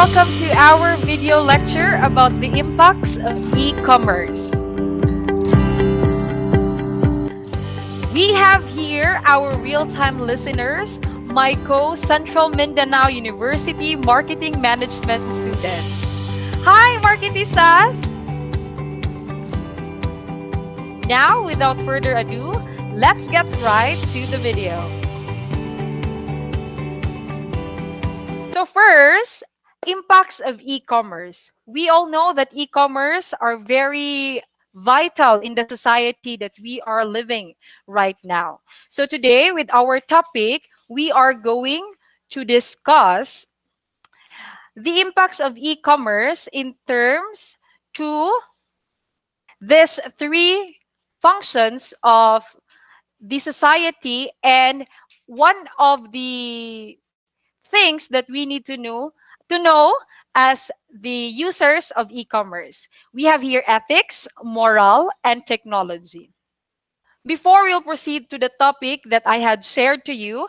welcome to our video lecture about the impacts of e-commerce. We have here our real-time listeners, my co-Central Mindanao University Marketing Management students. Hi, Marketistas! Now, without further ado, let's get right to the video. So first, impacts of e-commerce. We all know that e-commerce are very vital in the society that we are living right now. So today, with our topic, we are going to discuss the impacts of e-commerce in terms to these three functions of the society, and one of the things that we need to know as the users of e-commerce. We have here ethics, moral, and technology. Before we'll proceed to the topic that I had shared to you,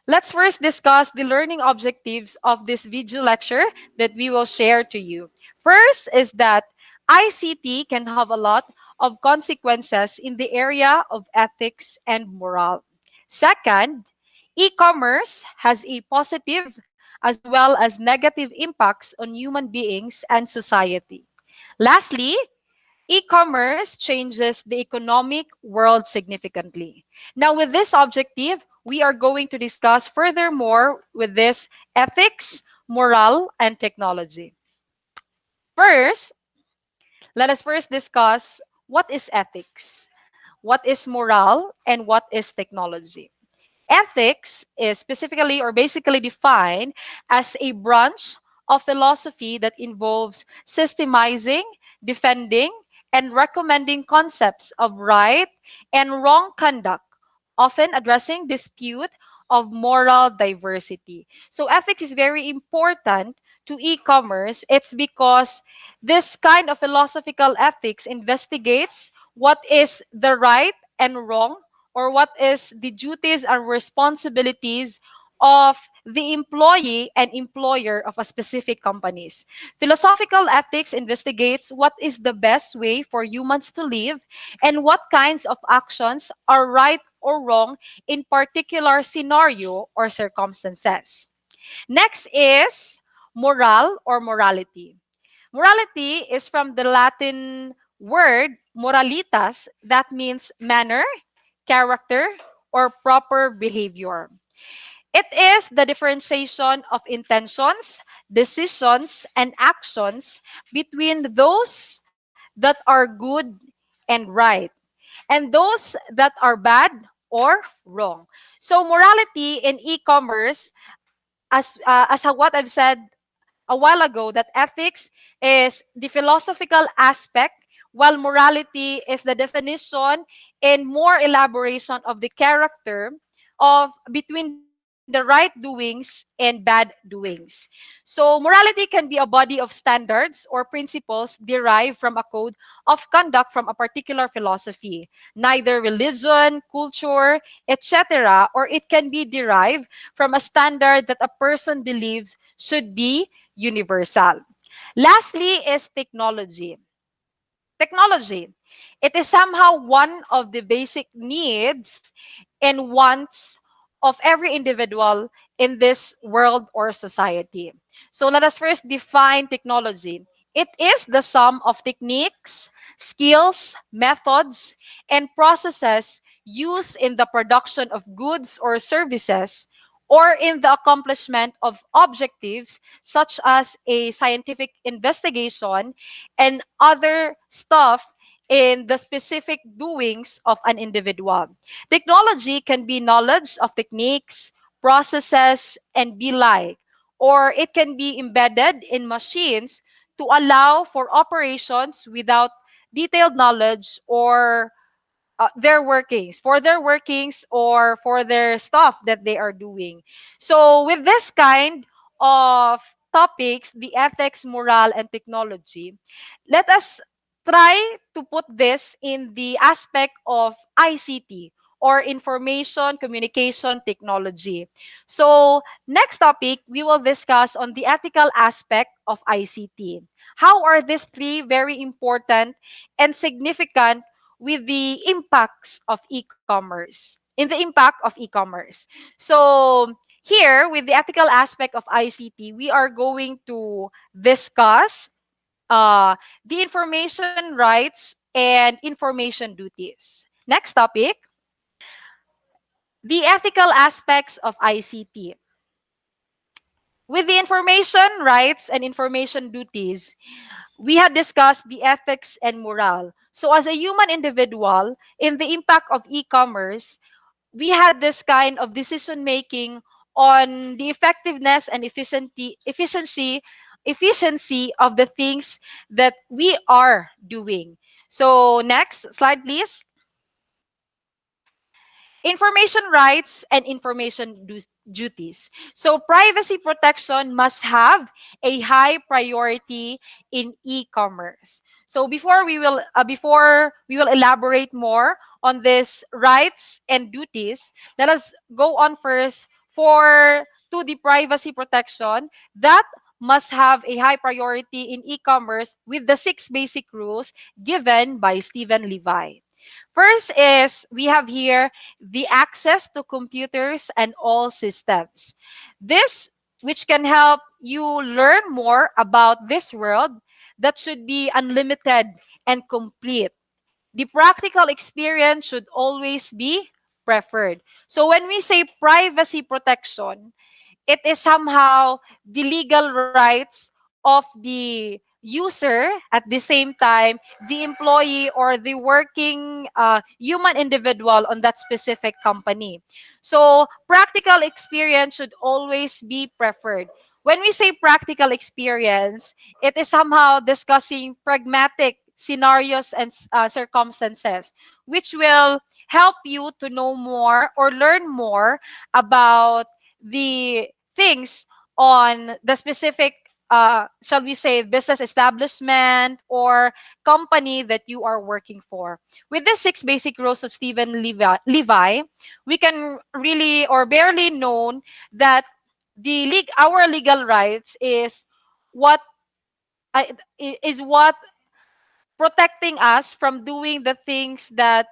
let's first discuss the learning objectives of this video lecture that we will share to you. First is that ICT can have a lot of consequences in the area of ethics and moral. Second, e-commerce has a positive as well as negative impacts on human beings and society. Lastly, e-commerce changes the economic world significantly. Now, with this objective, we are going to discuss furthermore with this ethics, moral, and technology. First, let us first discuss what is ethics, what is moral, and what is technology. Ethics is specifically or basically defined as a branch of philosophy that involves systemizing, defending, and recommending concepts of right and wrong conduct, often addressing dispute of moral diversity. So ethics is very important to e-commerce. It's because this kind of philosophical ethics investigates what is the right and wrong, or what is the duties and responsibilities of the employee and employer of a specific companies. Philosophical ethics investigates what is the best way for humans to live and what kinds of actions are right or wrong in particular scenario or circumstances. Next is moral or morality. Morality is from the Latin word moralitas, that means manner, character, or proper behavior. It is the differentiation of intentions, decisions, and actions between those that are good and right, and those that are bad or wrong. So morality in e-commerce, what I've said a while ago, that ethics is the philosophical aspect, while morality is the definition and more elaboration of the character of between the right doings and bad doings. So morality can be a body of standards or principles derived from a code of conduct from a particular philosophy, neither religion, culture, etc., or it can be derived from a standard that a person believes should be universal. Lastly is technology. Technology. It is somehow one of the basic needs and wants of every individual in this world or society. So let us first define technology. It is the sum of techniques, skills, methods, and processes used in the production of goods or services, or in the accomplishment of objectives such as a scientific investigation and other stuff in the specific doings of an individual. Technology can be knowledge of techniques, processes, and be like, or it can be embedded in machines to allow for operations without detailed knowledge or their workings or for their stuff that they are doing. So with this kind of topics, the ethics, moral, and technology, let us try to put this in the aspect of ICT or information communication technology. So next topic, we will discuss on the ethical aspect of ICT. How are these three very important and significant with the impacts of e-commerce? In the impact of e-commerce. So here, with the ethical aspect of ICT, we are going to discuss uh, the information rights and information duties. Next topic, the ethical aspects of ICT. With the information rights and information duties, we had discussed the ethics and moral. So, as a human individual, in the impact of e commerce, we had this kind of decision making on the effectiveness and efficiency of the things that we are doing. So next slide, please. Information rights and information duties. So privacy protection must have a high priority in e-commerce. So before we will elaborate more on this rights and duties, let us go on first for to the privacy protection that must have a high priority in e-commerce with the 6 basic rules given by Stephen Levi. First is we have here the access to computers and all systems. This, which can help you learn more about this world, that should be unlimited and complete. The practical experience should always be preferred. So when we say privacy protection, it is somehow the legal rights of the user, at the same time the employee or the working human individual on that specific company. So practical experience should always be preferred. When we say practical experience, it is somehow discussing pragmatic scenarios and circumstances which will help you to know more or learn more about the things on the specific, shall we say, business establishment or company that you are working for. With these 6 basic rules of Stephen Levi, we can really or barely know that our legal rights what uh, is what protecting us from doing the things that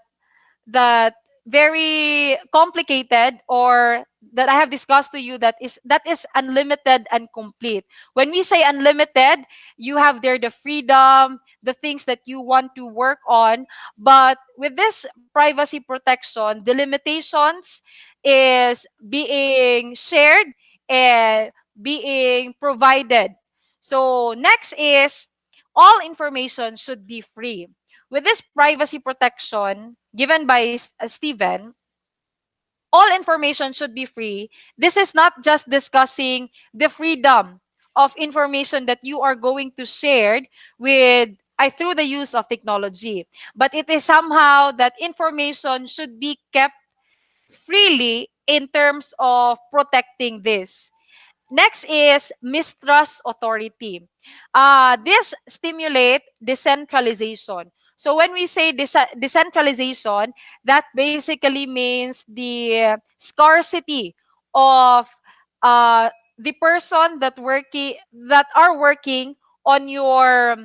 very complicated or that I have discussed to you that is unlimited and complete. When we say unlimited, you have there the freedom, the things that you want to work on, but with this privacy protection, the limitations is being shared and being provided. So next is all information should be free. With this privacy protection given by Steven, all information should be free. This is not just discussing the freedom of information that you are going to share with through the use of technology, but it is somehow that information should be kept freely in terms of protecting this. Next is mistrust authority. This stimulate decentralization. So when we say decentralization, that basically means the scarcity of uh, the person that are working on your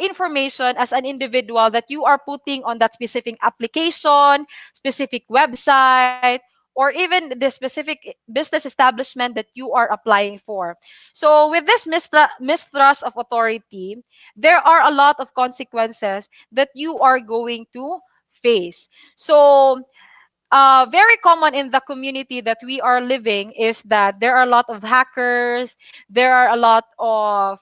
information as an individual that you are putting on that specific application, specific website, or even the specific business establishment that you are applying for. So with this mistrust of authority, there are a lot of consequences that you are going to face. So very common in the community that we are living is that there are a lot of hackers, there are a lot of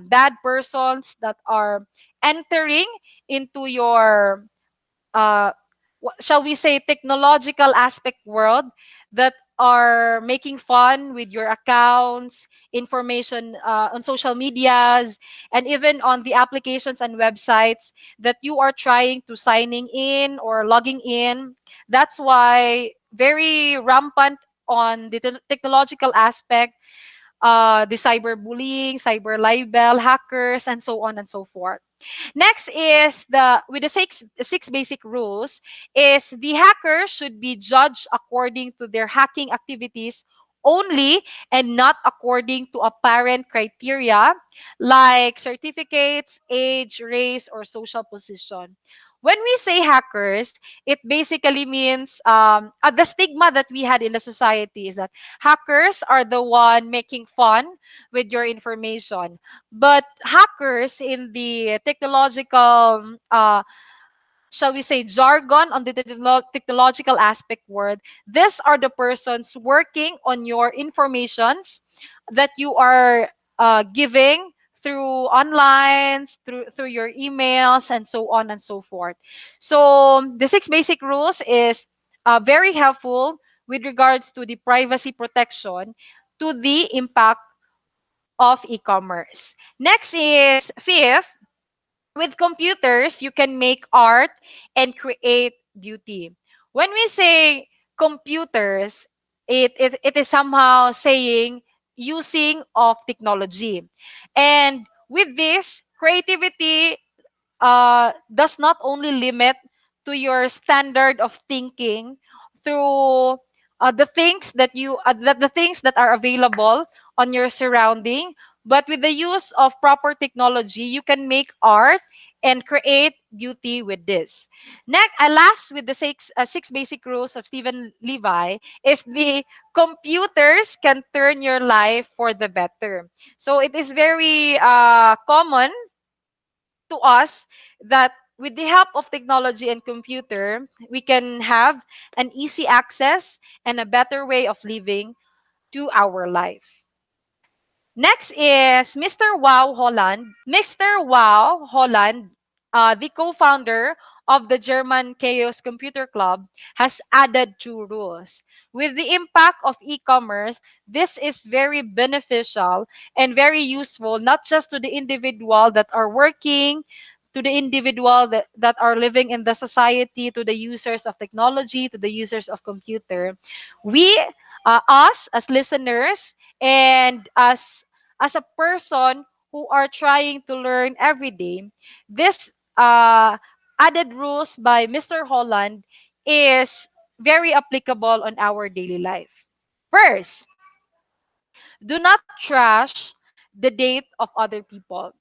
bad persons that are entering into your shall we say technological aspect world that are making fun with your accounts, information on social medias, and even on the applications and websites that you are trying to signing in or logging in. That's why very rampant on the technological aspect. the cyberbullying, cyber libel, hackers, and so on and so forth. Next is the with the six basic rules is the hacker should be judged according to their hacking activities only and not according to apparent criteria like certificates, age, race, or social position. When we say hackers, it basically means the stigma that we had in the society is that hackers are the one making fun with your information. But hackers in the technological, shall we say, jargon on the technological aspect word, these are the persons working on your informations that you are giving through online, through your emails, and so on and so forth. So the six basic rules is very helpful with regards to the privacy protection to the impact of e-commerce. Next is fifth, with computers, you can make art and create beauty. When we say computers, it is somehow saying using of technology. And with this, creativity does not only limit to your standard of thinking through the things that are available on your surrounding, but with the use of proper technology you can make art and create beauty with this. Next, last with the six basic rules of Stephen Levi is the computers can turn your life for the better. So it is very common to us that with the help of technology and computer, we can have an easy access and a better way of living to our life. Next is Mr. Wow Holland. Mr. Wow Holland, the co-founder of the German Chaos Computer Club, has added two rules. With the impact of e-commerce, this is very beneficial and very useful, not just to the individual that are working, to the individual that are living in the society, to the users of technology, to the users of computer. We, us as listeners, and as a person who are trying to learn every day, this added rules by Mr. Holland is very applicable on our daily life. First, do not trash the date of other people.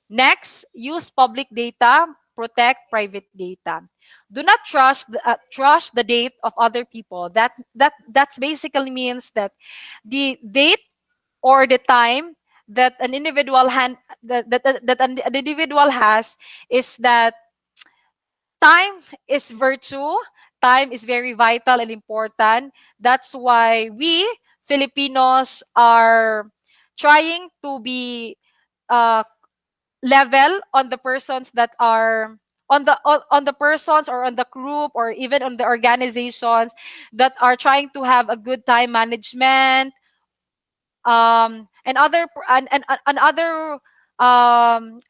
Next, use public data, protect private data. Do not trust the date of other people. That's basically means that the date or the time that an individual an individual has is that time is virtue. Time is very vital and important. That's why we Filipinos are trying to be uh, level on the persons that are on the persons or on the group or even on the organizations that are trying to have a good time management, and other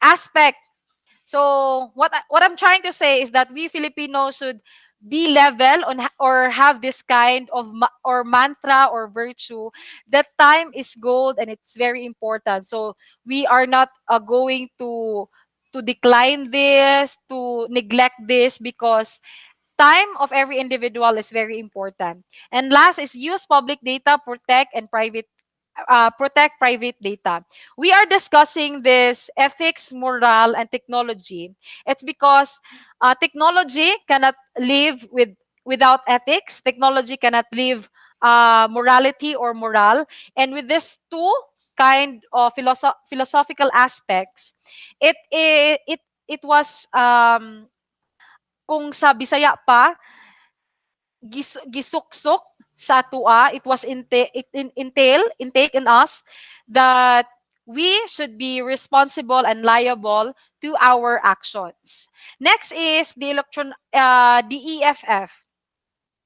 aspect. So what I'm trying to say is that we Filipinos should be level on or have this kind of or mantra or virtue that time is gold and it's very important. So we are not going to decline this, to neglect this, because time of every individual is very important. And last is use public data, protect private data. We are discussing this ethics, moral, and technology. It's because technology cannot live without ethics. Technology cannot live morality or moral. And with these two kind of philosophical aspects, it was kung sa Bisaya pa gisuksok sa atua, it was intake in us that we should be responsible and liable to our actions. Next is the EFF.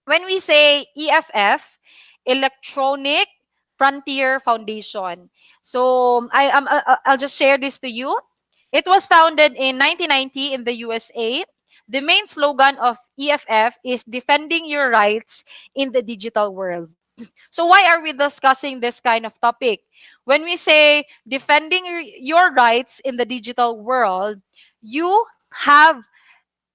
When we say EFF, Electronic Frontier Foundation. So I'll just share this to you. It was founded in 1990 in the USA. The main slogan of EFF is defending your rights in the digital world. So why are we discussing this kind of topic? When we say defending your rights in the digital world, you have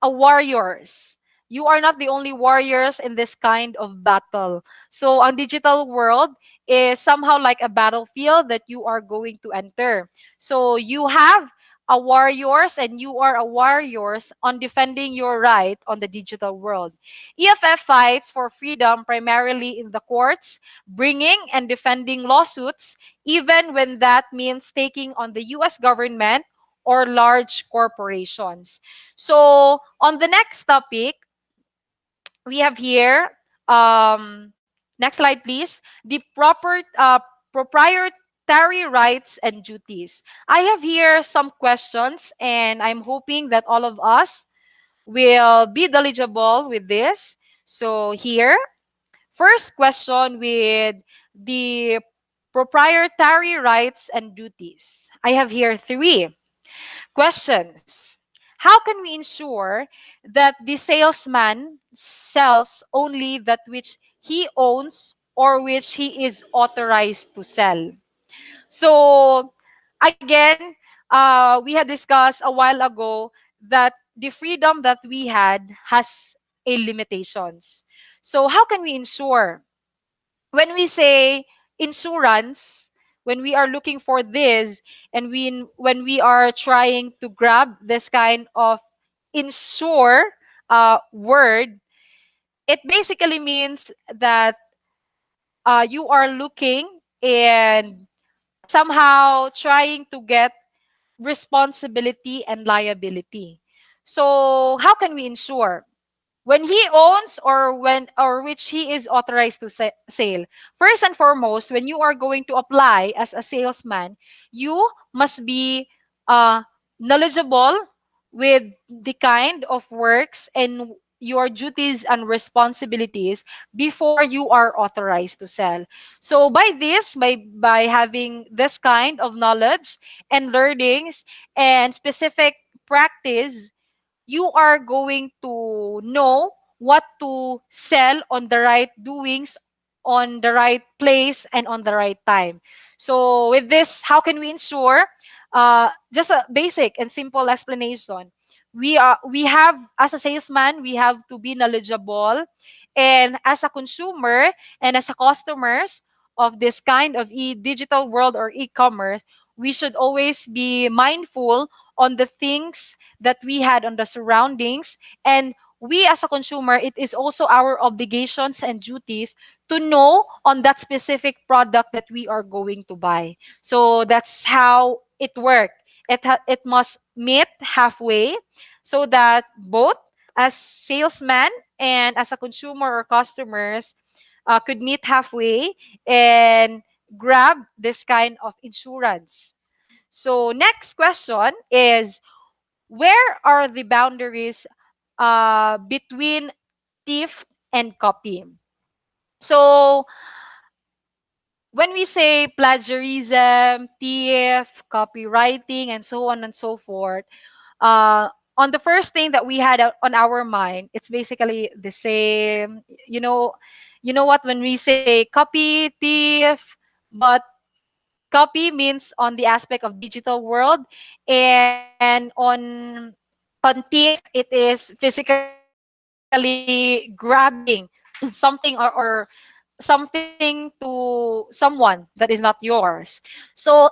a warriors. You are not the only warriors in this kind of battle. So ang digital world is somehow like a battlefield that you are going to enter. So you have a warriors and you are a warriors on defending your right on the digital world. EFF fights for freedom primarily in the courts, bringing and defending lawsuits even when that means taking on the US government or large corporations. So on the next topic, we have here, next slide please, the proprietary rights and duties. I have here some questions and I'm hoping that all of us will be knowledgeable with this. So here, first question with the proprietary rights and duties. I have here three questions. How can we ensure that the salesman sells only that which he owns or which he is authorized to sell? So, again, we had discussed a while ago that the freedom that we had has a limitations. So, how can we ensure when we say insurance, when we are looking for this, and when we are trying to grab this kind of insure word, it basically means that you are looking and somehow trying to get responsibility and liability. So how can we ensure when he owns or when or which he is authorized to sale? First and foremost, when you are going to apply as a salesman, you must be uh, knowledgeable with the kind of works and your duties and responsibilities before you are authorized to sell. So by this, by having this kind of knowledge and learnings and specific practice, you are going to know what to sell on the right doings, on the right place, and on the right time. So, with this, how can we ensure? Just a basic and simple explanation. We have as a salesman, we have to be knowledgeable, and as a consumer and as a customers of this kind of digital world or e-commerce, we should always be mindful on the things that we had on the surroundings, and we as a consumer, it is also our obligations and duties to know on that specific product that we are going to buy. So that's how it works. It must meet halfway so that both as salesman and as a consumer or customers could meet halfway and grab this kind of insurance. So next question is, where are the boundaries between thief and copy? So when we say plagiarism, thief, copywriting, and so on and so forth, uh, on the first thing that we had on our mind, it's basically the same. You know what? When we say copy, thief, but copy means on the aspect of digital world, and on thief it is physically grabbing something or something to someone that is not yours. So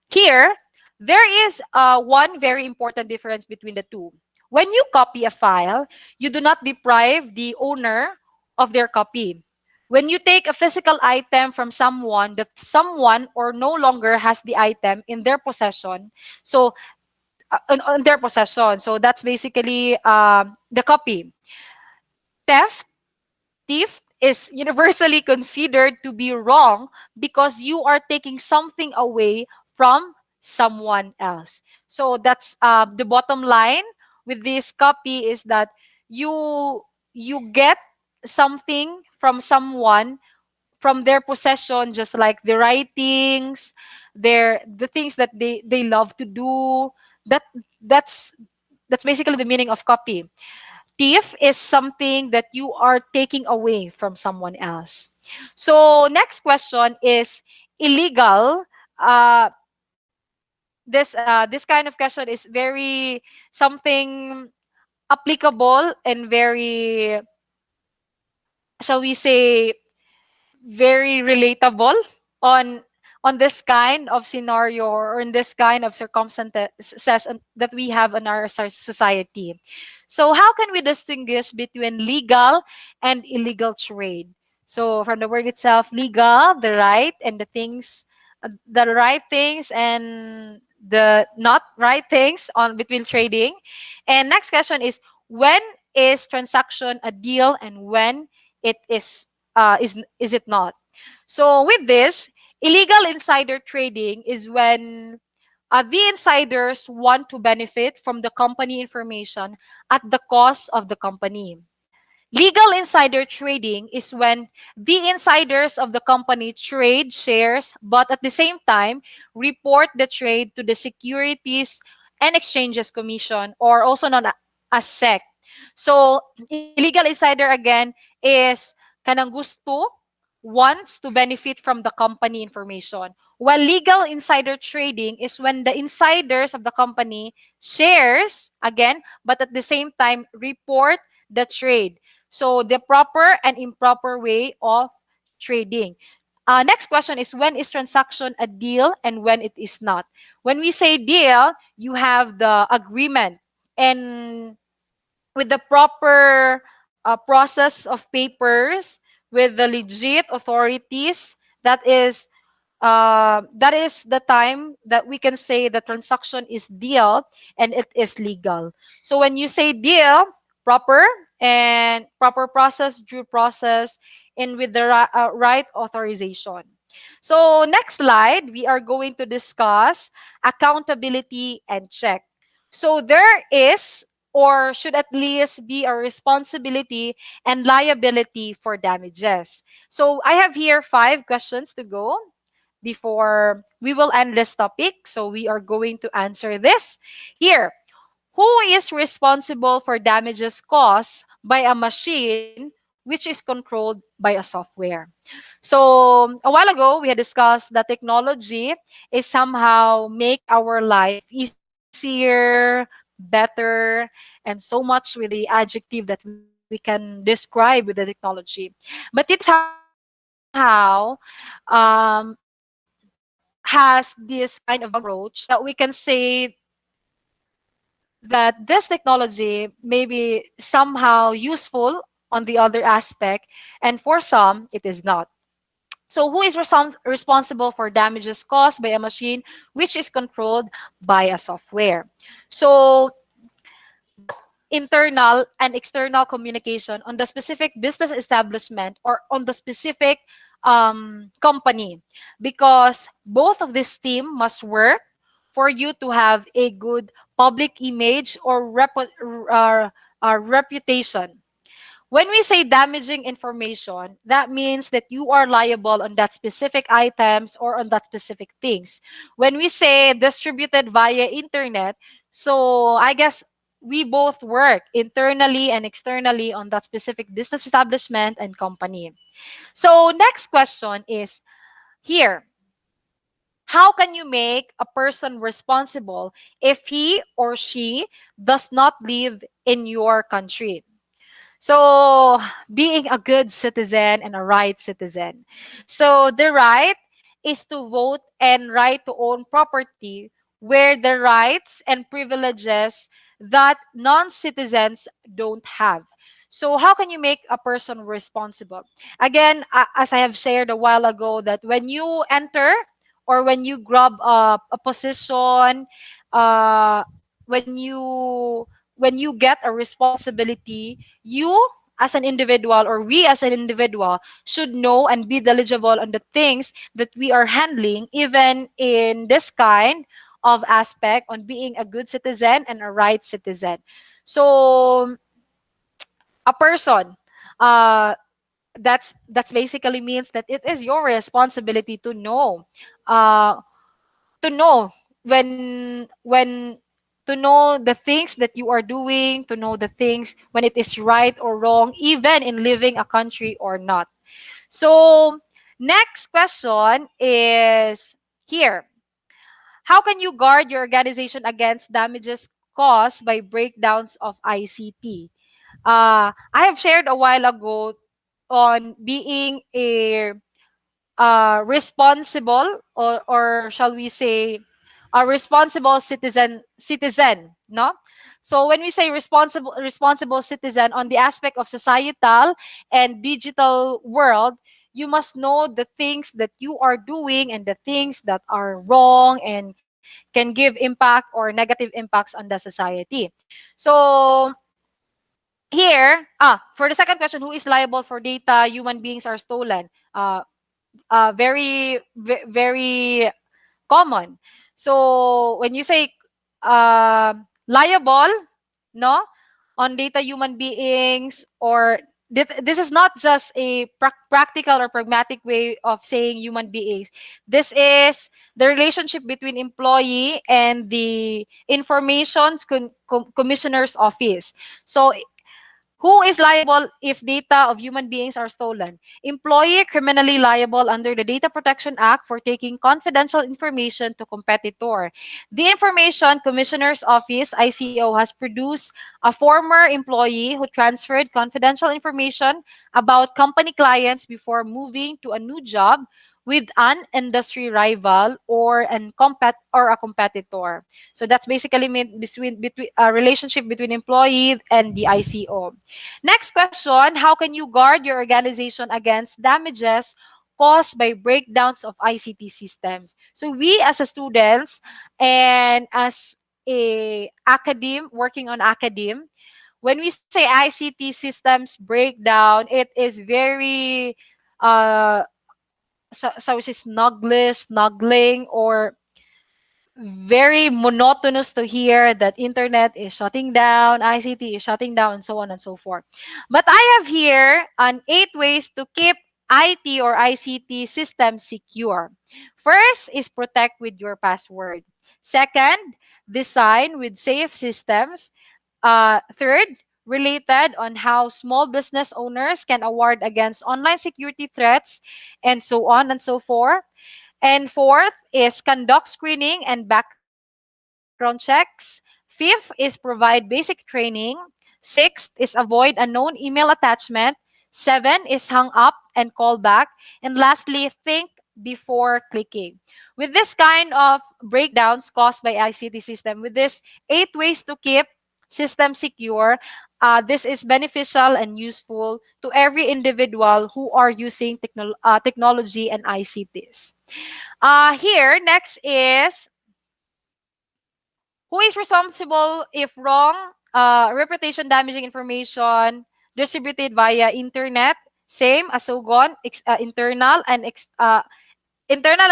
here there is one very important difference between the two. When you copy a file, you do not deprive the owner of their copy. When you take a physical item from someone that someone or no longer has the item in their possession, so on their possession, so that's basically the copy. Theft, thief is universally considered to be wrong because you are taking something away from someone else. So that's the bottom line with this copy is that you get something from someone from their possession, just like the writings, the things that they love to do. That that's that's basically the meaning of copy. Thief is something that you are taking away from someone else. So next question is illegal. Uh, this kind of question is very something applicable and very, shall we say, very relatable on this kind of scenario or in this kind of circumstances that we have in our society. So how can we distinguish between legal and illegal trade? So from the word itself, legal, the right and the right things and the not right things on between trading. And next question when is transaction a deal and when it is it not? So with this, illegal insider trading is when the insiders want to benefit from the company information at the cost of the company. Legal insider trading is when the insiders of the company trade shares but at the same time report the trade to the Securities and Exchanges Commission, or also known as SEC. So illegal insider again is kanang gusto wants to benefit from the company information. While legal insider trading is when the insiders of the company shares again but at the same time report the trade. So the proper and improper way of trading. Next question is when is transaction a deal and when it is not? When we say deal, you have the agreement and with the proper process of papers with the legit authorities. That is the time that we can say the transaction is deal and it is legal. So when you say deal, proper and proper process, due process, and with the right authorization. So next slide, we are going to discuss accountability and check. So there is or should at least be a responsibility and liability for damages. So I have here 5 questions to go before we will end this topic. So we are going to answer this here. Who is responsible for damages caused by a machine which is controlled by a software? So a while ago, we had discussed that technology is somehow make our life easier, better, and so much with the adjective that we can describe with the technology. But it somehow has this kind of approach that we can say that this technology may be somehow useful on the other aspect, and for some, it is not. So, who is responsible for damages caused by a machine which is controlled by a software? So, internal and external communication on the specific business establishment or on the specific company, because both of this team must work for you to have a good public image or reputation. When we say damaging information, that means that you are liable on that specific items or on that specific things. When we say distributed via internet, so I guess we both work internally and externally on that specific business establishment and company. So next question is here. How can you make a person responsible if he or she does not live in your country? So, being a good citizen and a right citizen. So, the right is to vote and right to own property, where the rights and privileges that non citizens don't have. So, how can you make a person responsible? Again, as I have shared a while ago, that when you enter or when you grab a position, uh, when you when you get a responsibility, you as an individual or we as an individual should know and be knowledgeable on the things that we are handling, even in this kind of aspect on being a good citizen and a right citizen. So a person, uh, that's basically means that it is your responsibility uh, to know when to know the things that you are doing, to know the things when it is right or wrong, even in living a country or not. So, next question is here. How can you guard your organization against damages caused by breakdowns of ICT? I have shared a while ago on being a responsible, or shall we say a responsible citizen, no? So when we say responsible citizen on the aspect of societal and digital world, you must know the things that you are doing and the things that are wrong and can give impact or negative impacts on the society. So here, for the second question, who is liable for data human beings are stolen? Very common. So when you say liable, no, on data human beings, or this is not just a practical or pragmatic way of saying human beings. This is the relationship between employee and the information's commissioner's office. So who is liable if data of human beings are stolen? Employee criminally liable under the Data Protection Act for taking confidential information to competitor. The Information Commissioner's Office, ICO, has produced a former employee who transferred confidential information about company clients before moving to a new job with an industry rival or a competitor. So that's basically mean between a relationship between employee and the ICO. Next question, how can you guard your organization against damages caused by breakdowns of ICT systems? So we as a students and as a academe working on academe, when we say ICT systems breakdown, it is very uh so it's snuggling, or very monotonous to hear that internet is shutting down, ICT is shutting down, and so on and so forth. But I have here an 8 ways to keep IT or ICT systems secure. First is protect with your password. Second, design with safe systems. Third, related on how small business owners can award against online security threats, and so on and so forth. And fourth is conduct screening and background checks. Fifth is provide basic training. Sixth is avoid unknown email attachment. Seven is hang up and call back. And lastly, think before clicking. With this kind of breakdowns caused by ICT system, with this 8 ways to keep system secure, this is beneficial and useful to every individual who are using technology and ICTs. Here, next is who is responsible if wrong reputation damaging information distributed via internet. Same as Sogon, internal and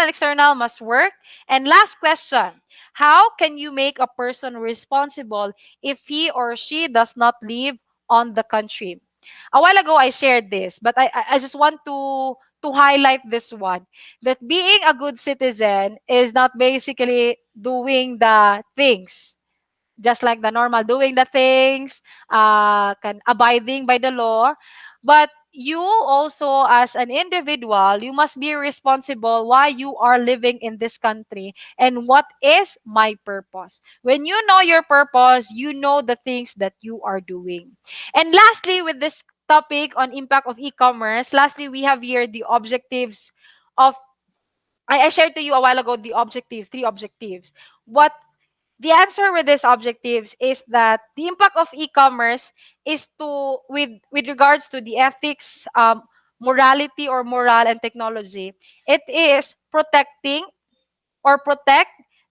external must work. And last question, how can you make a person responsible if he or she does not live on the country? A while ago, I shared this, but I just want to highlight this one, that being a good citizen is not basically doing the things just like the normal, doing the things, abiding by the law. But you also, as an individual, you must be responsible why you are living in this country and what is my purpose. When you know your purpose, you know the things that you are doing. And lastly, with this topic on impact of e-commerce, lastly, we have here the objectives of, I shared to you a while ago the objectives, 3 objectives. What the answer with these objectives is that the impact of e-commerce is to with regards to the ethics, morality or moral and technology. It is protect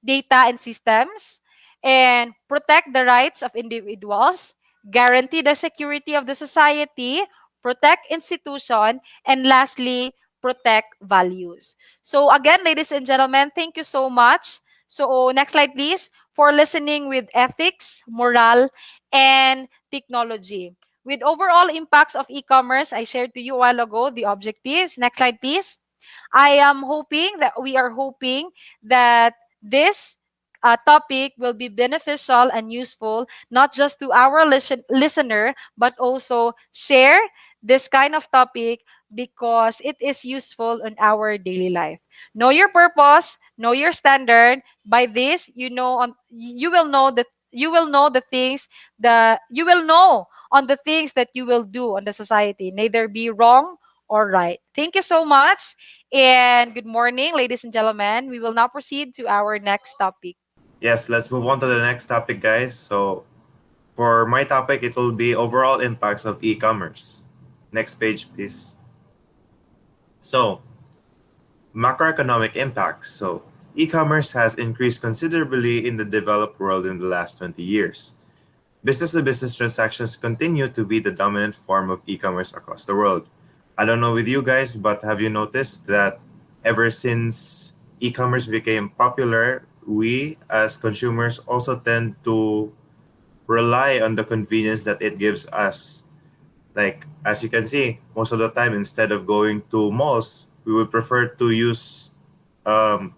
data and systems, and protect the rights of individuals, guarantee the security of the society, protect institution, and lastly, protect values. So again, ladies and gentlemen, thank you so much. So next slide, please, for listening with ethics, moral, and technology. With overall impacts of e-commerce, I shared to you a while ago the objectives. Next slide, please. We are hoping that this topic will be beneficial and useful, not just to our listener, but also share this kind of topic because it is useful in our daily life. Know your purpose, know your standard. By this, you will know that you will know the things that you will know on the things that you will do on the society, neither be wrong or right. Thank you so much, and good morning, ladies and gentlemen. We will now proceed to our next topic. Yes, let's move on to the next topic, guys. So, for my topic, it will be overall impacts of e-commerce. Next page, please. So, macroeconomic impacts. So, e-commerce has increased considerably in the developed world in the last 20 years. Business to business transactions continue to be the dominant form of e-commerce across the world. I don't know with you guys, but have you noticed that ever since e-commerce became popular, we as consumers also tend to rely on the convenience that it gives us. Like, as you can see, most of the time, instead of going to malls, we would prefer to use um,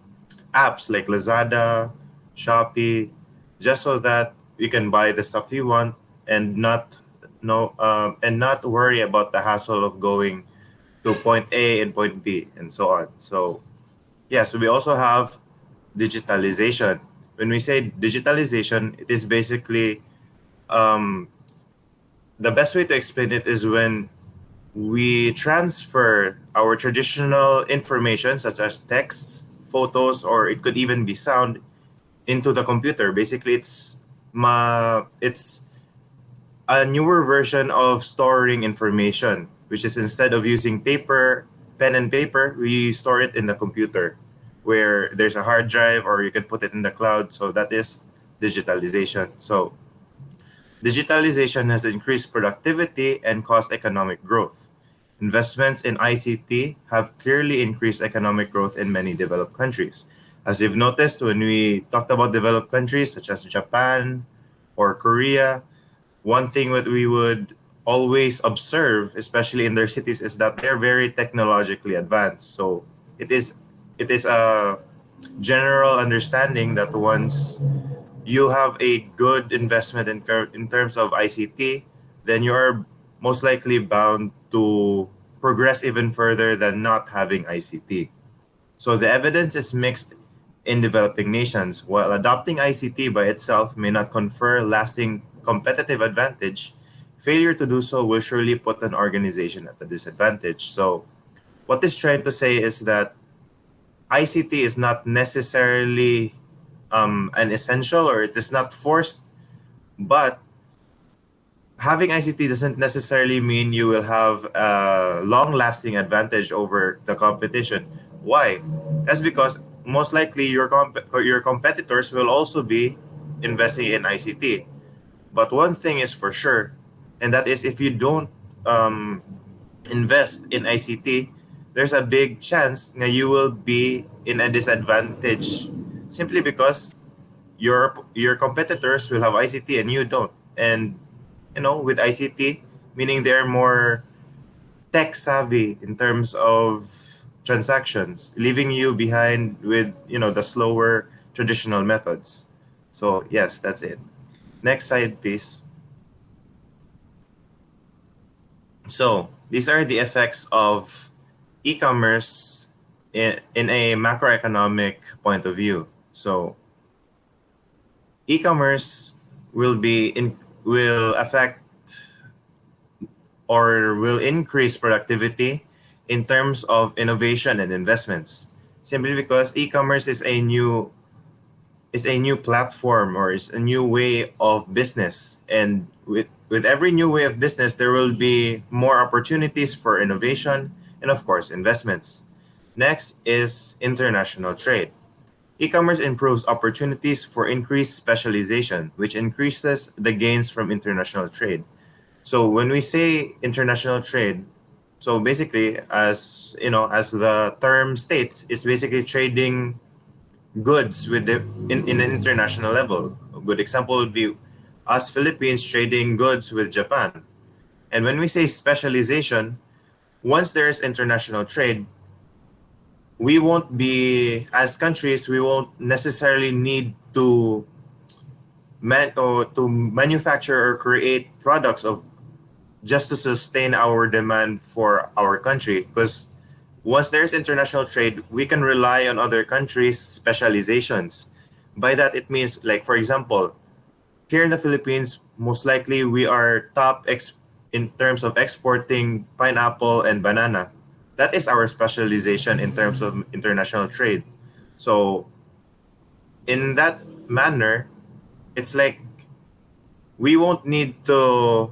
apps like Lazada, Shopee, just so that you can buy the stuff you want and not no and not worry about the hassle of going to point A and point B and so on. So yes, we also have digitalization. When we say digitalization, it is basically um, the best way to explain it is when we transfer our traditional information such as texts, photos, or it could even be sound into the computer. Basically, it's a newer version of storing information, which is instead of using pen and paper, we store it in the computer, where there's a hard drive or you can put it in the cloud. So that is digitalization. So digitalization has increased productivity and caused economic growth. Investments in ICT have clearly increased economic growth in many developed countries. As you've noticed, when we talked about developed countries such as Japan or Korea, one thing that we would always observe, especially in their cities, is that they're very technologically advanced. So it is it is a general understanding that once you have a good investment in terms of ICT, then you are most likely bound to progress even further than not having ICT. So the evidence is mixed in developing nations. While adopting ICT by itself may not confer lasting competitive advantage, failure to do so will surely put an organization at a disadvantage. So what this trying to say is that ICT is not necessarily an essential or it is not forced, but having ICT doesn't necessarily mean you will have a long lasting advantage over the competition. Why? That's because most likely your competitors will also be investing in ICT. But one thing is for sure, and that is if you don't um, invest in ICT, there's a big chance that you will be in a disadvantage simply because your competitors will have ICT and you don't. And with ICT, meaning they're more tech savvy in terms of transactions, leaving you behind with the slower traditional methods. So yes, that's it. Next slide, please. So these are the effects of e-commerce in a macroeconomic point of view. So e-commerce will affect or will increase productivity in terms of innovation and investments. Simply because e-commerce is a new platform or is a new way of business, and with every new way of business, there will be more opportunities for innovation and of course investments. Next is international trade. E-commerce improves opportunities for increased specialization, which increases the gains from international trade. So when we say international trade, so basically, as the term states, it's basically trading goods in an international level. A good example would be us Philippines trading goods with Japan. And when we say specialization, once there's international trade, we won't be as countries we won't necessarily need to manufacture or create products of just to sustain our demand for our country. Because once there's international trade, we can rely on other countries' specializations. By that, it means, like, for example, here in the Philippines, most likely we are in terms of exporting pineapple and banana. That is our specialization in terms of international trade. So, in that manner, it's like we won't need to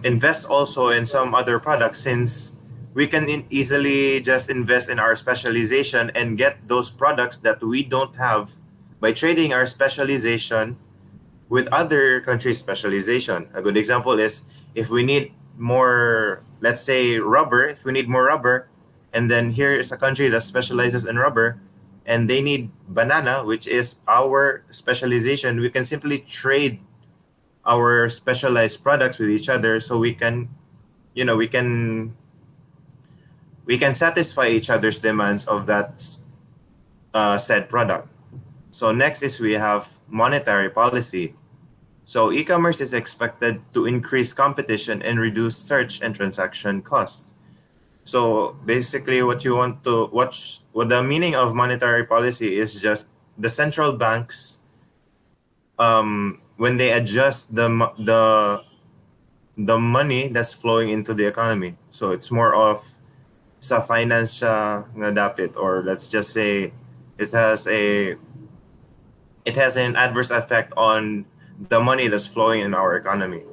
invest also in some other products, since we can easily just invest in our specialization and get those products that we don't have by trading our specialization with other countries' specialization. A good example is, if we need more, let's say rubber, if we need more rubber, and then here is a country that specializes in rubber, and they need banana, which is our specialization, we can simply trade our specialized products with each other, so we can, you know, we can satisfy each other's demands of that said product. So next is we have monetary policy. So e-commerce is expected to increase competition and reduce search and transaction costs. So basically, what the meaning of monetary policy is, just the central banks, when they adjust the money that's flowing into the economy. So it's more of sa finance siya nga dapit, or let's just say it has a it has an adverse effect on the money that's flowing in our economy.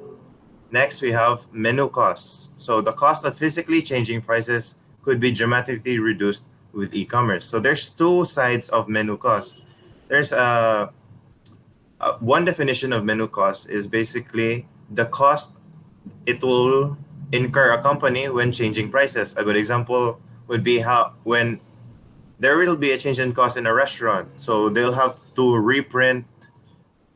Next, we have menu costs. So the cost of physically changing prices could be dramatically reduced with e-commerce. So there's two sides of menu cost. There's one definition of menu cost is basically the cost it will incur a company when changing prices. A good example would be how when there will be a change in cost in a restaurant, so they'll have to reprint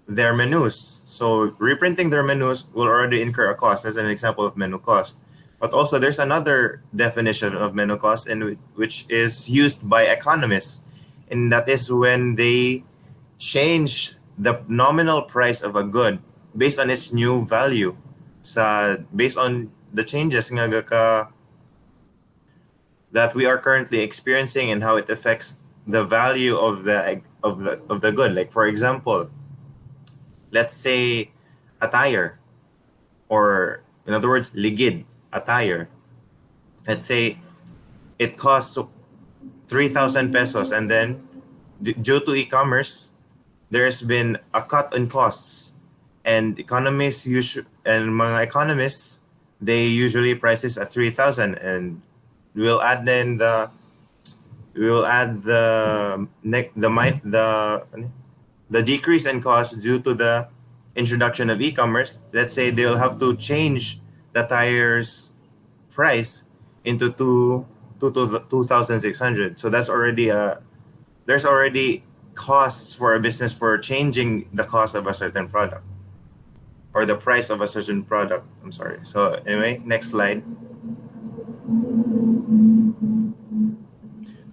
their menus. So reprinting their menus will already incur a cost. As an example of menu cost. But also there's another definition of menu cost, in which is used by economists, and that is when they change the nominal price of a good based on its new value, based on the changes nga that we are currently experiencing and how it affects the value of the good. Like, for example, let's say attire, or in other words, ligid attire. Let's say it costs 3,000 pesos, and then due to e-commerce, there's been a cut in costs, and mga economists, they usually price this at 3,000, and we'll add then we'll add the decrease in cost due to the introduction of e-commerce. Let's say they'll have to change the tires price into 2,600. So that's already there's already costs for a business for changing the cost of a certain product, or the price of a certain product. I'm sorry. So anyway, next slide.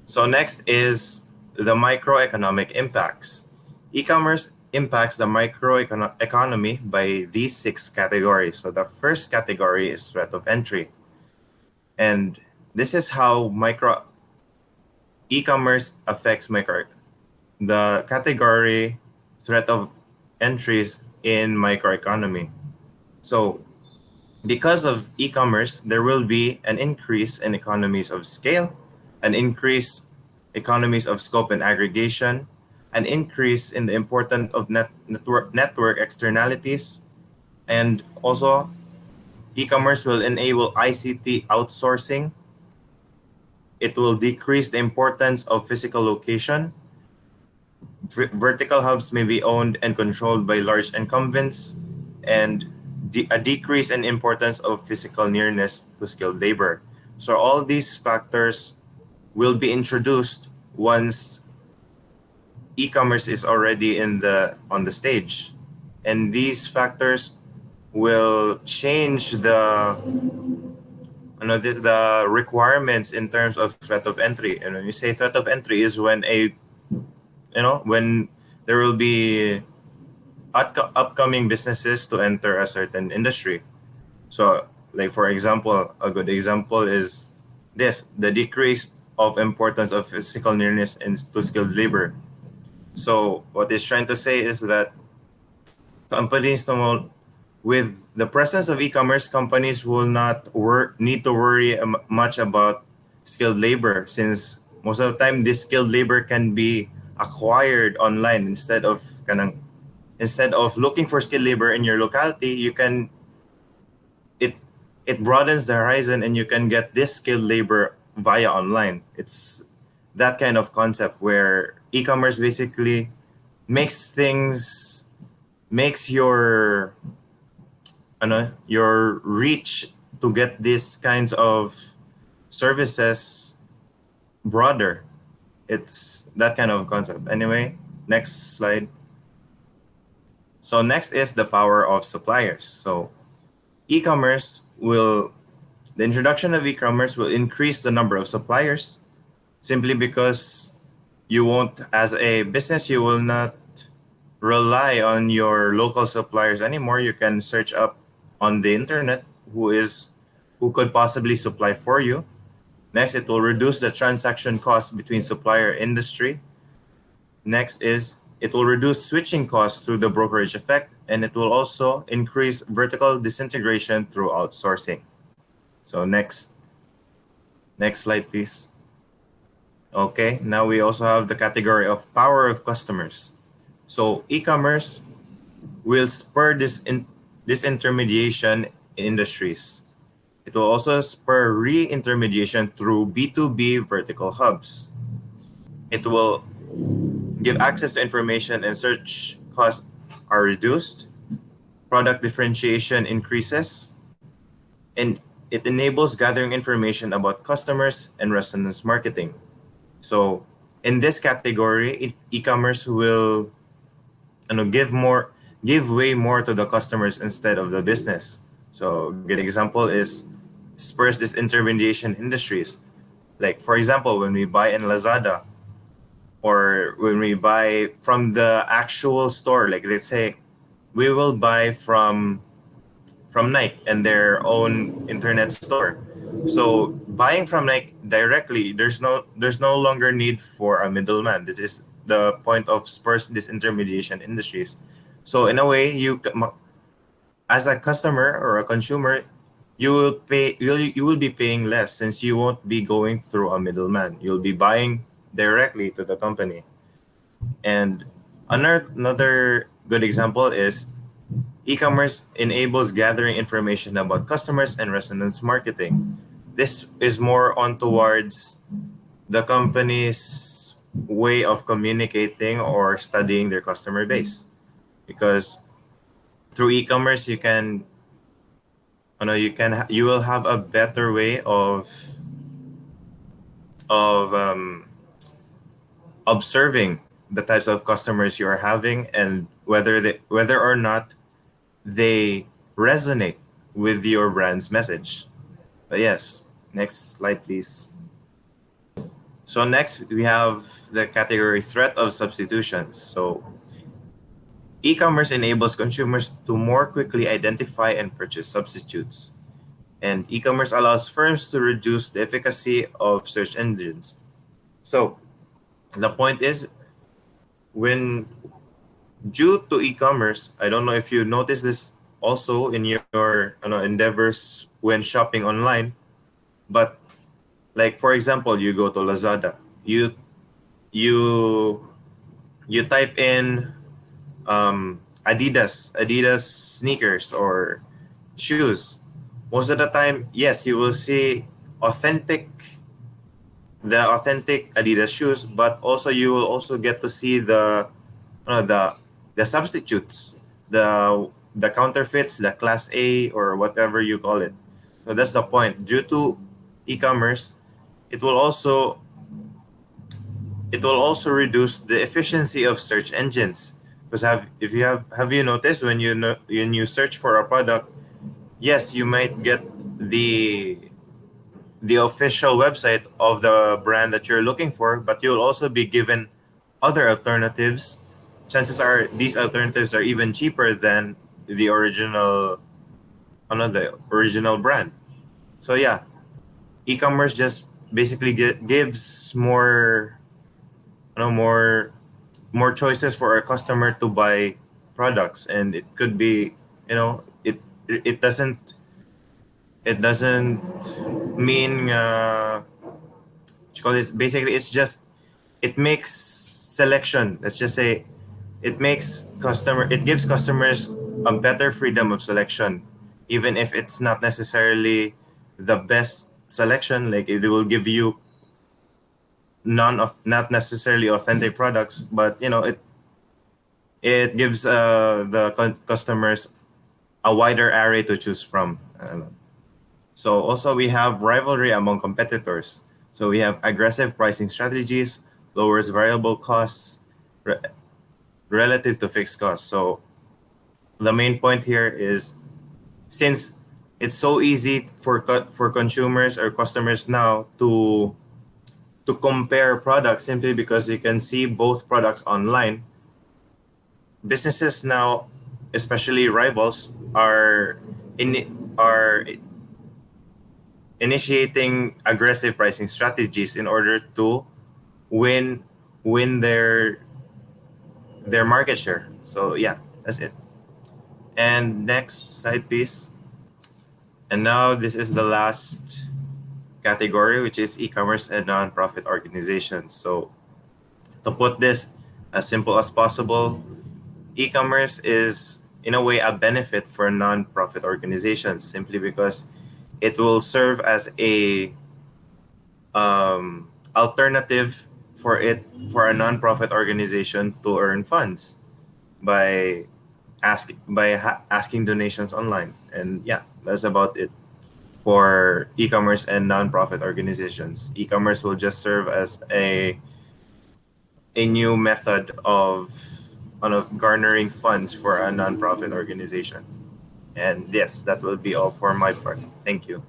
So next is the microeconomic impacts. E-commerce impacts the microeconomy by these 6 categories. So the first category is threat of entry. And this is how e-commerce affects the category threat of entries in microeconomy. So because of e-commerce, there will be an increase in economies of scale, an increase economies of scope and aggregation, an increase in the importance of network externalities, and also e-commerce will enable ICT outsourcing. It will decrease the importance of physical location. Vertical hubs may be owned and controlled by large incumbents, and a decrease in importance of physical nearness to skilled labor. So all these factors will be introduced once e-commerce is already on the stage, and these factors will change the requirements in terms of threat of entry. And when you say threat of entry is when when there will be upcoming businesses to enter a certain industry. So, like for example, a good example is this: the decrease of importance of physical nearness to skilled labor. So, what it's trying to say is that companies will, with the presence of e-commerce, companies will not need to worry much about skilled labor, since most of the time this skilled labor can be acquired online instead of looking for skilled labor in your locality. It it broadens the horizon, and you can get this skilled labor via online. It's that kind of concept where e-commerce basically makes things makes your reach to get these kinds of services broader. It's that kind of concept. Anyway, next slide. So next is the power of suppliers. So e-commerce will the introduction of e-commerce will increase the number of suppliers, simply because you won't, as a business, you will not rely on your local suppliers anymore. You can search up on the internet who could possibly supply for you. Next, it will reduce the transaction cost between supplier industry. Next is it will reduce switching costs through the brokerage effect, and it will also increase vertical disintegration through outsourcing. So next slide, please. Okay, now we also have the category of power of customers. So e-commerce will spur this intermediation in industries. It will also spur re-intermediation through B2B vertical hubs. It will give access to information, and search costs are reduced. Product differentiation increases, and it enables gathering information about customers and resonance marketing. So in this category, e-commerce will give way more to the customers instead of the business. So a good example is spurs this intermediation industries. Like for example, when we buy in Lazada, or when we buy from the actual store, like let's say we will buy from Nike and their own internet store. So buying from Nike directly, there's no longer need for a middleman. This is the point of spurs disintermediation industries. So in a way, as a customer or a consumer, you will be paying less, since you won't be going through a middleman. You'll be buying directly to the company. And another good example is e-commerce enables gathering information about customers and resonance marketing. This is more on towards the company's way of communicating or studying their customer base, because through e-commerce you will have a better way of observing the types of customers you are having, and whether or not they resonate with your brand's message. But yes, next slide, please. So next we have the category threat of substitutions. So e-commerce enables consumers to more quickly identify and purchase substitutes. And e-commerce allows firms to reduce the efficacy of search engines. So the point is, when due to e-commerce, I don't know if you notice this also in your endeavors when shopping online, but like for example, you go to Lazada, you you type in Adidas sneakers or shoes. Most of the time, yes, you will see authentic authentic Adidas shoes, but also you will also get to see uh, the the substitutes, the counterfeits, the class A or whatever you call it. So that's the point. Due to e-commerce, it will also it will also reduce the efficiency of search engines. Because have you noticed when you search for a product, yes, you might get the the official website of the brand that you're looking for, but you'll also be given other alternatives. Chances are these alternatives are even cheaper than the original the original brand. So yeah, e-commerce just basically gives more, more choices for our customer to buy products, and it could be, it doesn't mean what you call this. Basically, it's just, it makes selection. Let's just say it gives customers a better freedom of selection, even if it's not necessarily the best selection. Like, it will give you not necessarily authentic products, but it gives customers a wider array to choose from. So also we have rivalry among competitors. So we have aggressive pricing strategies, lowers variable costs re- relative to fixed costs. So the main point here is, since it's so easy for consumers or customers now to compare products simply because you can see both products online, businesses now, especially rivals, are initiating aggressive pricing strategies in order to win win their market share. So yeah, that's it. And next slide, please. And now this is the last category, which is e-commerce and non-profit organizations. So to put this as simple as possible, e-commerce is in a way a benefit for non-profit organizations, simply because it will serve as a alternative for a non-profit organization to earn funds by asking donations online. And yeah, that's about it for e-commerce and non-profit organizations. E-commerce will just serve as a new method of garnering funds for a non-profit organization. And yes, that will be all for my part. Thank you.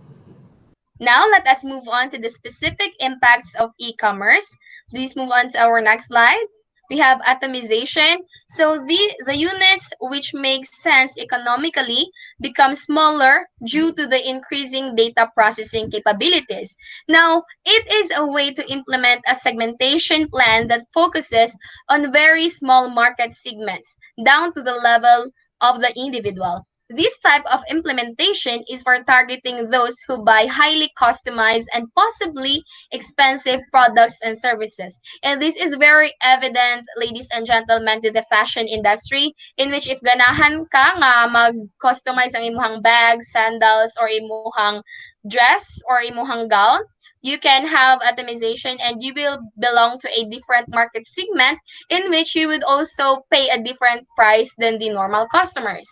Now let us move on to the specific impacts of e-commerce. Please move on to our next slide. We have atomization. So the units which make sense economically become smaller due to the increasing data processing capabilities. Now, it is a way to implement a segmentation plan that focuses on very small market segments down to the level of the individual. This type of implementation is for targeting those who buy highly customized and possibly expensive products and services. And this is very evident, ladies and gentlemen, to the fashion industry, in which if ganahan ka nga mag-customize ang imuhang bag, sandals, or imuhang dress or imuhang gown, you can have atomization and you will belong to a different market segment in which you would also pay a different price than the normal customers.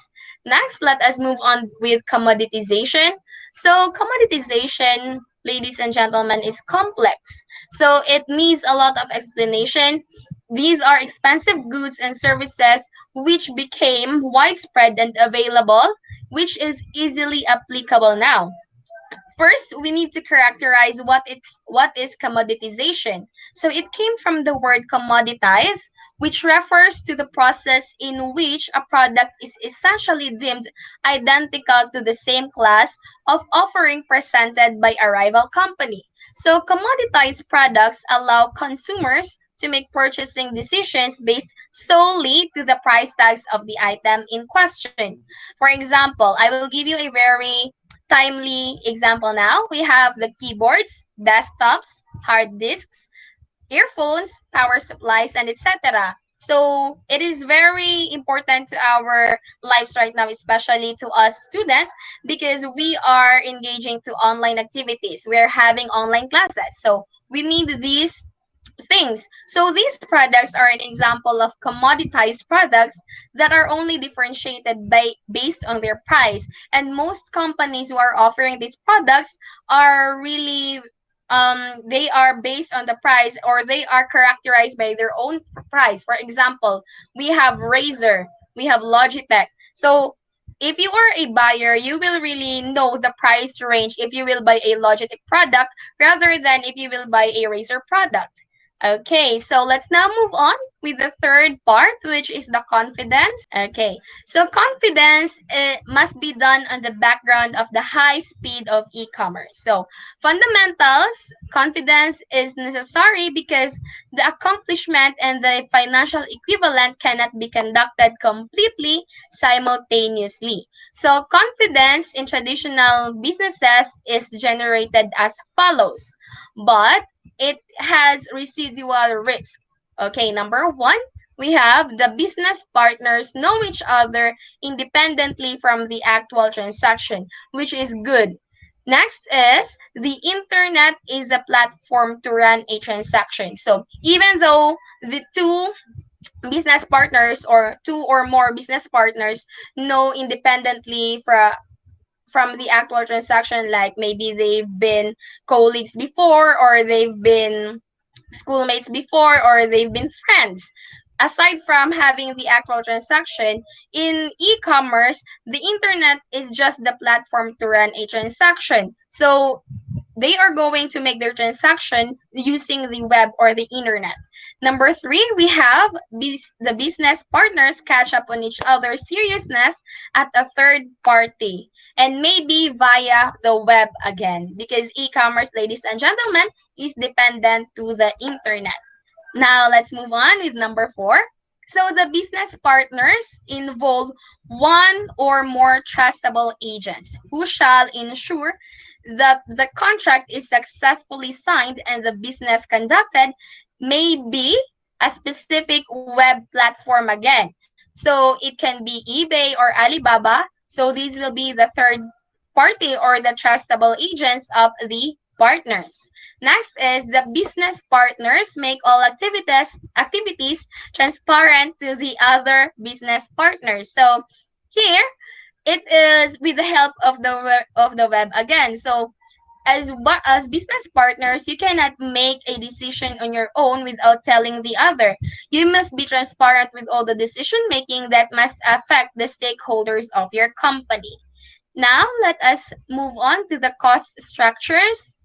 Next, let us move on with commoditization. So, commoditization, ladies and gentlemen, is complex. So, it needs a lot of explanation. These are expensive goods and services which became widespread and available, which is easily applicable now. First, we need to characterize what is commoditization. So it came from the word commoditize, which refers to the process in which a product is essentially deemed identical to the same class of offering presented by a rival company. So commoditized products allow consumers to make purchasing decisions based solely to the price tags of the item in question. For example, I will give you a very timely example now. We have the keyboards, desktops, hard disks, earphones, power supplies, and etc. So it is very important to our lives right now, especially to us students, because we are engaging to online activities. We're having online classes. So we need these things. So these products are an example of commoditized products that are only differentiated based on their price. And most companies who are offering these products are really they are based on the price, or they are characterized by their own price. For example, we have Razer, we have Logitech. So if you are a buyer, you will really know the price range if you will buy a Logitech product rather than if you will buy a Razer product. Okay, so let's now move on with the third part, which is the confidence. Okay, so confidence must be done on the background of the high speed of e-commerce. So fundamentals, confidence is necessary because the accomplishment and the financial equivalent cannot be conducted completely simultaneously. So confidence in traditional businesses is generated as follows, but it has residual risk. Okay, number one, we have the business partners know each other independently from the actual transaction, which is good. Next is the internet is a platform to run a transaction. So even though the two business partners or two or more business partners know independently from the actual transaction, like maybe they've been colleagues before, or they've been schoolmates before, or they've been friends. Aside from having the actual transaction, in e-commerce, the internet is just the platform to run a transaction. So they are going to make their transaction using the web or the internet. Number three, we have the business partners catch up on each other's seriousness at a third party and maybe via the web again, because e-commerce, ladies and gentlemen, is dependent to the internet. Now let's move on with number four. So the business partners involve one or more trustable agents who shall ensure that the contract is successfully signed and the business conducted, may be a specific web platform again. So it can be eBay or Alibaba. So these will be the third party or the trustable agents of the partners. Next is the business partners make all activities transparent to the other business partners. So here it is with the help of the web again. So as business partners, you cannot make a decision on your own without telling the other. You must be transparent with all the decision making that must affect the stakeholders of your company. Now, let us move on to the cost structures.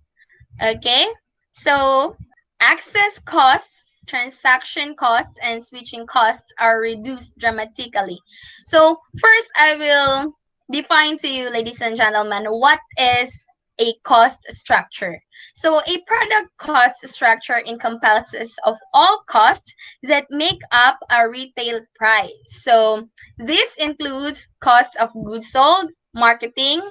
Okay, so access costs, transaction costs, and switching costs are reduced dramatically. So first, I will define to you, ladies and gentlemen, what is a cost structure. So a product cost structure encompasses of all costs that make up a retail price. So this includes cost of goods sold, marketing,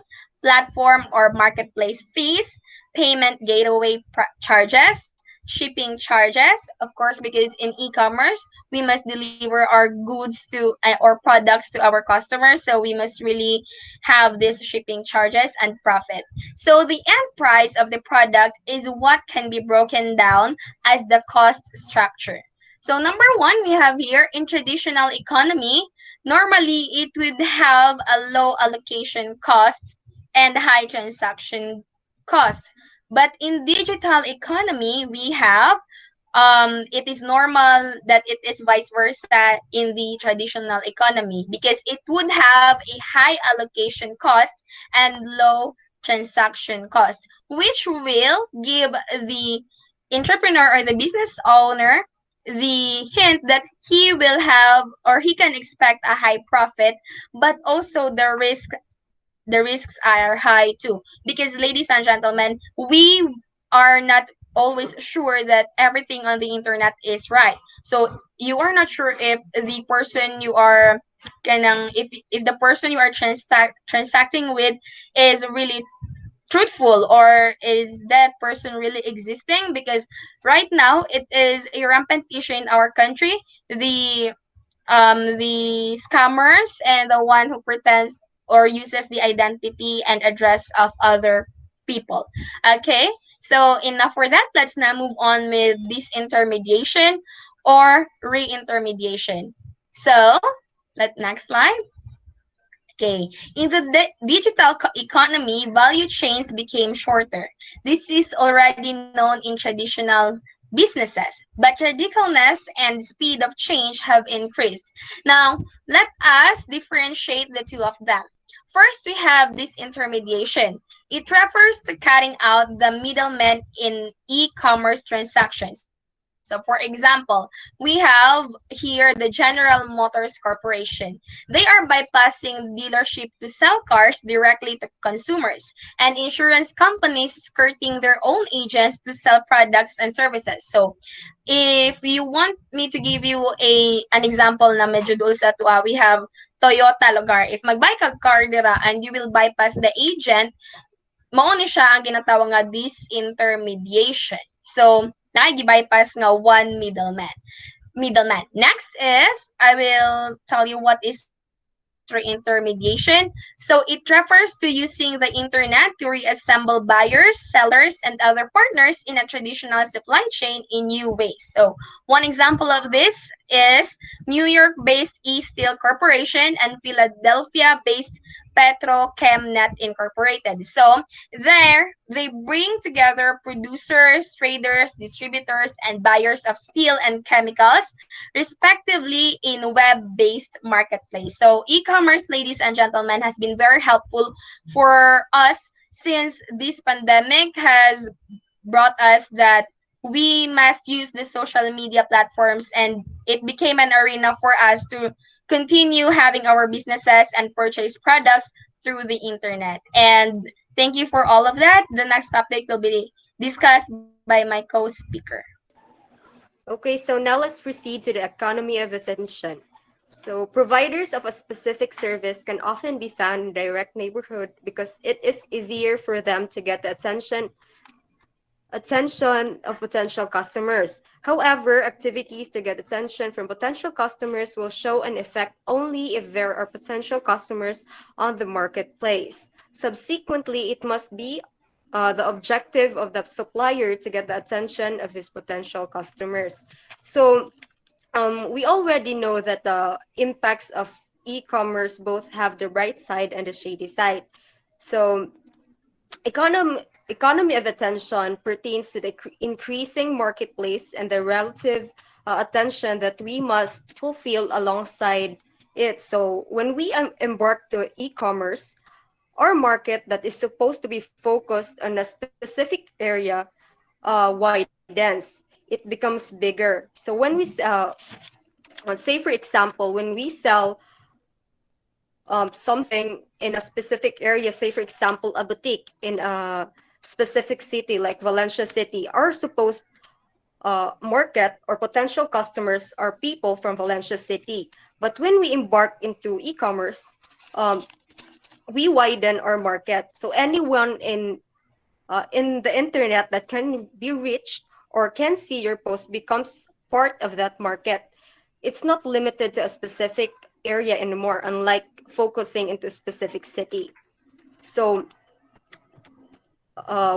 platform or marketplace fees, payment gateway charges, shipping charges, of course, because in e-commerce, we must deliver our goods to or products to our customers. So we must really have these shipping charges and profit. So the end price of the product is what can be broken down as the cost structure. So number one, we have here in traditional economy, normally it would have a low allocation costs and high transaction cost. But in digital economy, we have it is normal that it is vice versa in the traditional economy, because it would have a high allocation cost and low transaction cost, which will give the entrepreneur or the business owner the hint that he will have or he can expect a high profit, but also the risks are high too, because ladies and gentlemen, we are not always sure that everything on the internet is right. So you are not sure if the person you are if the person you are transacting with is really truthful, or is that person really existing, because right now it is a rampant issue in our country, the scammers and the one who pretends or uses the identity and address of other people. Okay, so enough for that. Let's now move on with disintermediation or reintermediation. So next slide. Okay, in the digital economy, value chains became shorter. This is already known in traditional businesses, but radicalness and speed of change have increased. Now, let us differentiate the two of them. First, we have disintermediation. It refers to cutting out the middlemen in e-commerce transactions. So, for example, we have here the General Motors Corporation. They are bypassing dealership to sell cars directly to consumers, and insurance companies skirting their own agents to sell products and services. So, if you want me to give you an example na medyo dul sa tuwa, we have Toyota lugar. If mag-buy ka car dira and you will bypass the agent, mao ni siya ang ginatawag nga disintermediation. So, bypass nga one middleman. Next is, I will tell you what is reintermediation. So, it refers to using the internet to reassemble buyers, sellers, and other partners in a traditional supply chain in new ways. So, one example of this is New York-based E-Steel Corporation and Philadelphia-based Petrochemnet Incorporated. So there, they bring together producers, traders, distributors, and buyers of steel and chemicals, respectively, in web-based marketplace. So e-commerce, ladies and gentlemen, has been very helpful for us since this pandemic has brought us that we must use the social media platforms, and it became an arena for us to continue having our businesses and purchase products through the internet. And thank you for all of that. The next topic will be discussed by my co-speaker. Okay, so now let's proceed to the economy of attention. So providers of a specific service can often be found in direct neighborhood because it is easier for them to get the attention of potential customers. However, activities to get attention from potential customers will show an effect only if there are potential customers on the marketplace. Subsequently, it must be the objective of the supplier to get the attention of his potential customers. So we already know that the impacts of e-commerce both have the bright side and the shady side. So economy of attention pertains to the increasing marketplace and the relative attention that we must fulfill alongside it. So when we embark to e-commerce, our market that is supposed to be focused on a specific area widens. It becomes bigger. So when we say, for example, when we sell something in a specific area, say for example, a boutique in a specific city like Valencia City, our supposed market or potential customers are people from Valencia City. But when we embark into e-commerce, we widen our market. So anyone in the internet that can be reached or can see your post becomes part of that market. It's not limited to a specific area anymore, unlike focusing into a specific city. So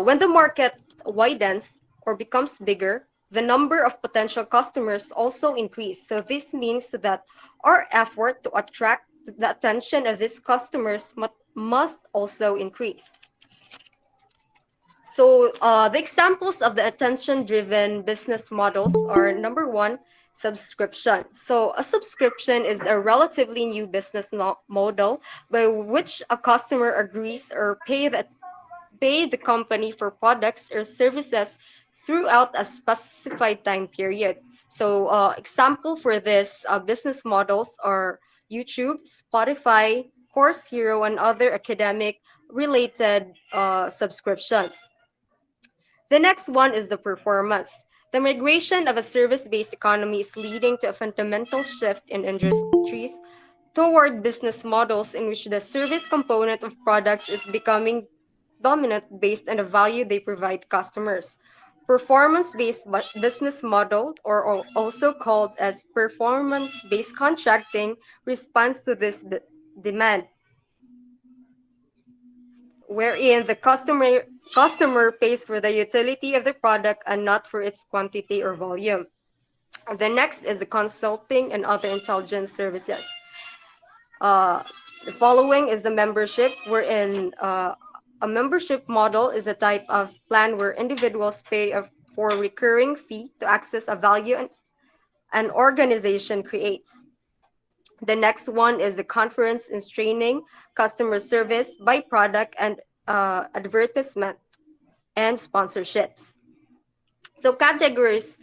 when the market widens or becomes bigger, the number of potential customers also increase. So this means that our effort to attract the attention of these customers must also increase. So the examples of the attention-driven business models are, number one, subscription. So a subscription is a relatively new business model by which a customer agrees or pay the company for products or services throughout a specified time period. So example for this business models are YouTube, Spotify, Course Hero, and other academic related subscriptions. The next one is the performance. The migration of a service-based economy is leading to a fundamental shift in industries toward business models in which the service component of products is becoming dominant based on the value they provide customers. Performance-based business model, or also called as performance-based contracting, responds to this demand, wherein the customer pays for the utility of the product and not for its quantity or volume. The next is the consulting and other intelligence services. The following is the membership, wherein a membership model is a type of plan where individuals pay for a recurring fee to access a value an organization creates. The next one is the conference and training, customer service, by product, and advertisement and sponsorships. So categories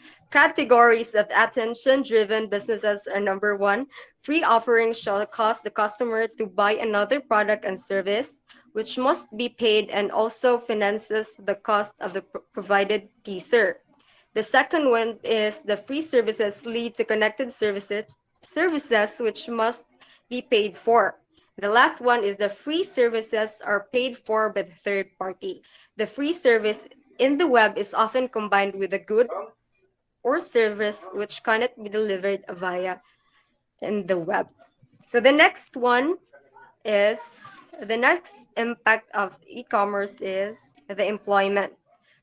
of attention-driven businesses are number one, free offerings shall cause the customer to buy another product and service, which must be paid and also finances the cost of the provided teaser. The second one is the free services lead to connected services which must be paid for. The last one is the free services are paid for by the third party. The free service in the web is often combined with a good or service which cannot be delivered via in the web. So is the next impact of e-commerce is the employment.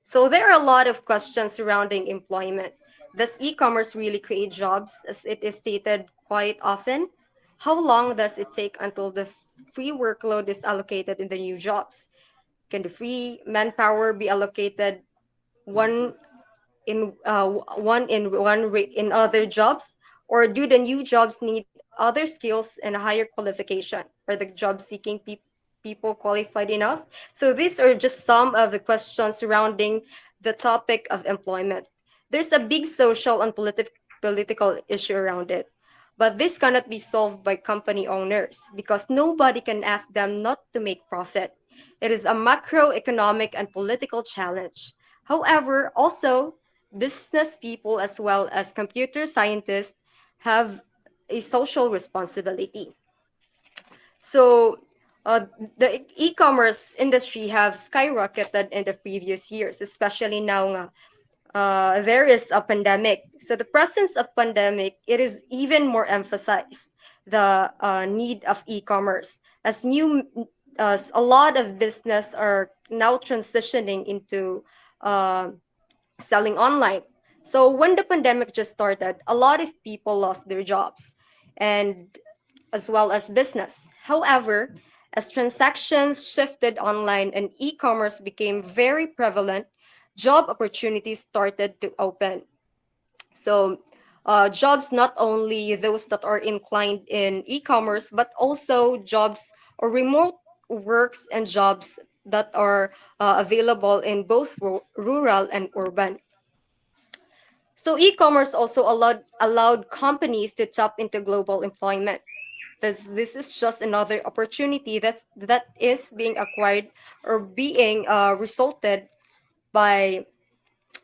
So there are a lot of questions surrounding employment. Does e-commerce really create jobs as it is stated quite often? How long does it take until the free workload is allocated in the new jobs? Can the free manpower be allocated one one rate in other jobs, or do the new jobs need other skills and a higher qualification? Are the job seeking people qualified enough? So these are just some of the questions surrounding the topic of employment. There's a big social and political issue around it. But this cannot be solved by company owners because nobody can ask them not to make profit. It is a macroeconomic and political challenge. However, also, business people as well as computer scientists have a social responsibility. So, the e-commerce industry have skyrocketed in the previous years, especially now nga, there is a pandemic. So the presence of pandemic, it is even more emphasized the need of e-commerce as a lot of business are now transitioning into uh, selling online. So when the pandemic just started, a lot of people lost their jobs and as well as business. However, as transactions shifted online and e-commerce became very prevalent, job opportunities started to open. So, jobs not only those that are inclined in e-commerce, but also jobs or remote works and jobs that are available in both rural and urban. So e-commerce also allowed companies to tap into global employment. This is just another opportunity that is being acquired or being resulted by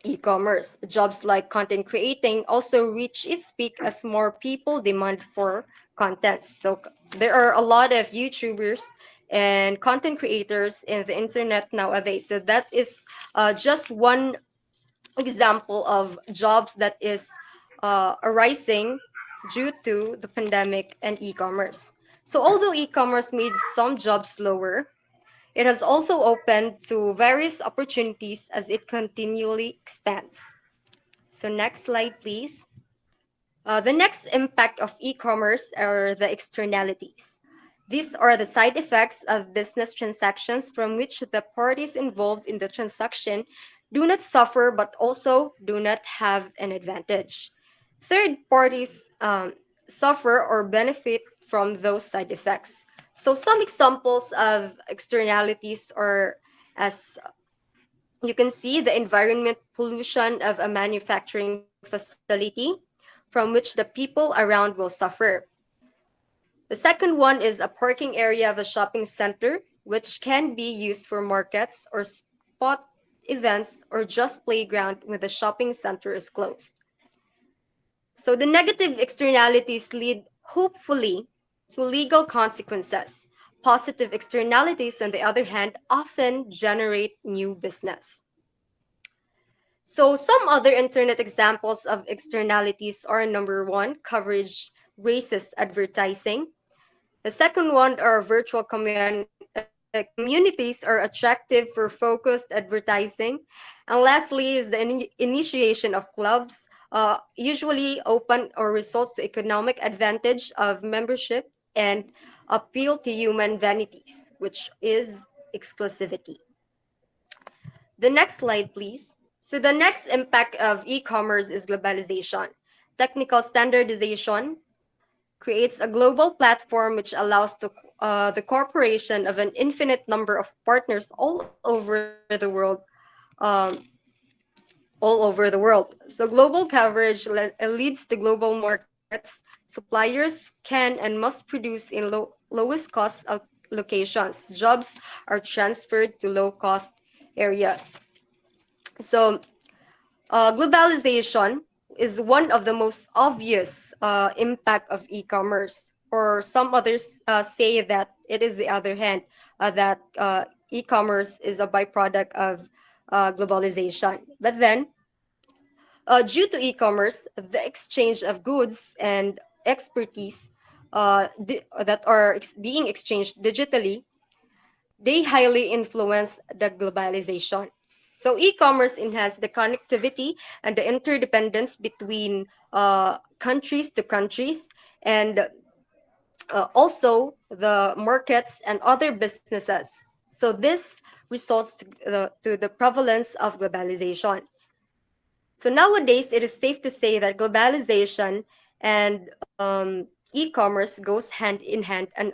e-commerce. Jobs like content creating also reach its peak as more people demand for content. So there are a lot of YouTubers and content creators in the internet nowadays. So that is just one example of jobs that is arising due to the pandemic and e-commerce. So although e-commerce made some jobs slower, it has also opened to various opportunities as it continually expands. So next slide, please. The next impact of e-commerce are the externalities. These are the side effects of business transactions from which the parties involved in the transaction do not suffer but also do not have an advantage. Third parties suffer or benefit from those side effects. So some examples of externalities are, as you can see, the environment pollution of a manufacturing facility from which the people around will suffer. The second one is a parking area of a shopping center, which can be used for markets or spot events or just playground when the shopping center is closed. So the negative externalities lead, hopefully, to legal consequences. Positive externalities, on the other hand, often generate new business. So some other internet examples of externalities are number one, coverage raises advertising. The second one are virtual communities are attractive for focused advertising. And lastly is the initiation of clubs, usually open or results to economic advantage of membership and appeal to human vanities, which is exclusivity. The next slide, please. So the next impact of e-commerce is globalization. Technical standardization creates a global platform which allows the corporation of an infinite number of partners all over the world, um, all over the world. So global coverage leads to global markets. Suppliers can and must produce in lowest cost locations. Jobs are transferred to low cost areas. So globalization is one of the most obvious impact of e-commerce, or some others say that it is the other hand, that e-commerce is a byproduct of globalization. But then, due to e-commerce, the exchange of goods and expertise that are being exchanged digitally, they highly influence the globalization. So e-commerce enhance the connectivity and the interdependence between countries to countries, and also the markets and other businesses. So this results to the prevalence of globalization. So nowadays, it is safe to say that globalization and e-commerce goes hand in hand and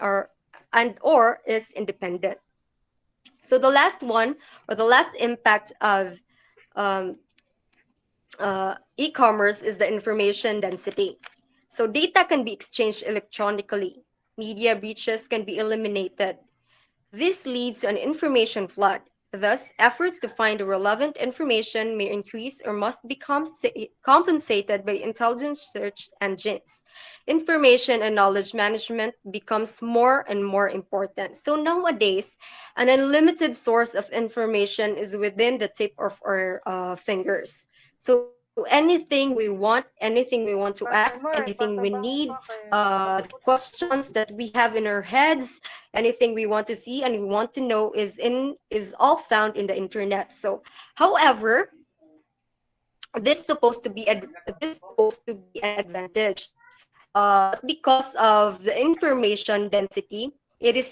or is independent. So the last one, or the last impact of um, e-commerce, is the information density. So data can be exchanged electronically. Media breaches can be eliminated. This leads to an information flood. Thus, efforts to find relevant information may increase or must be compensated by intelligent search engines. Information and knowledge management becomes more and more important. So nowadays, an unlimited source of information is within the tip of our fingers. So anything we want, anything we want to ask, anything we need, the questions that we have in our heads, anything we want to see and we want to know is all found in the internet. So however, this supposed to be an advantage, but because of the information density, it is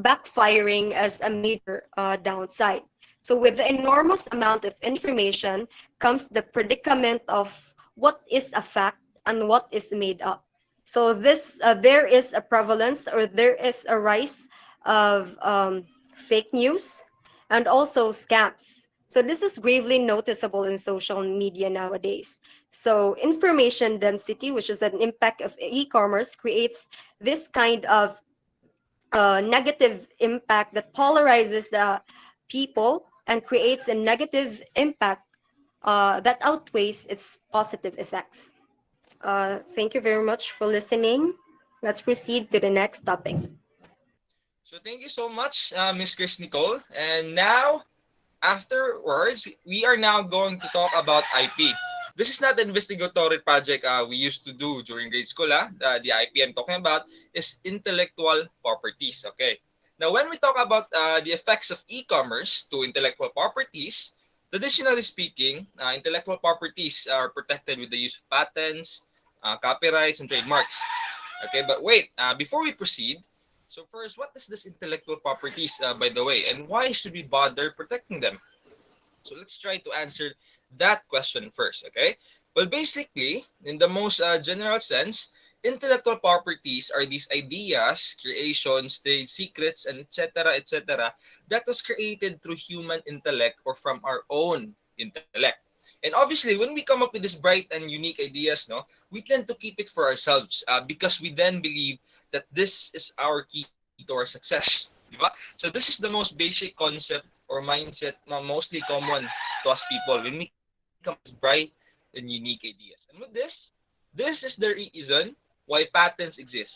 backfiring as a major downside. So with the enormous amount of information comes the predicament of what is a fact and what is made up. So this there is a prevalence, or there is a rise of fake news and also scams. So this is gravely noticeable in social media nowadays. So information density, which is an impact of e-commerce, creates this kind of negative impact that polarizes the people and creates a negative impact that outweighs its positive effects. Thank you very much for listening. Let's proceed to the next topic. So thank you so much, Miss Crisnicol. And now, afterwards, we are now going to talk about IP. This is not the investigatory project we used to do during grade school. The IP I'm talking about is intellectual properties. Okay. Now, when we talk about the effects of e-commerce to intellectual properties, traditionally speaking, intellectual properties are protected with the use of patents, copyrights, and trademarks. Okay, but wait, before we proceed, so first, what is this intellectual properties, by the way, and why should we bother protecting them? So let's try to answer that question first, okay? Well, basically, in the most general sense, intellectual properties are these ideas, creations, trade secrets, and etc., that was created through human intellect or from our own intellect. And obviously, when we come up with these bright and unique ideas, no, we tend to keep it for ourselves because we then believe that this is our key to our success. Diba? So this is the most basic concept or mindset na mostly common to us people when we come up with bright and unique ideas. And with this is the reason why patents exist,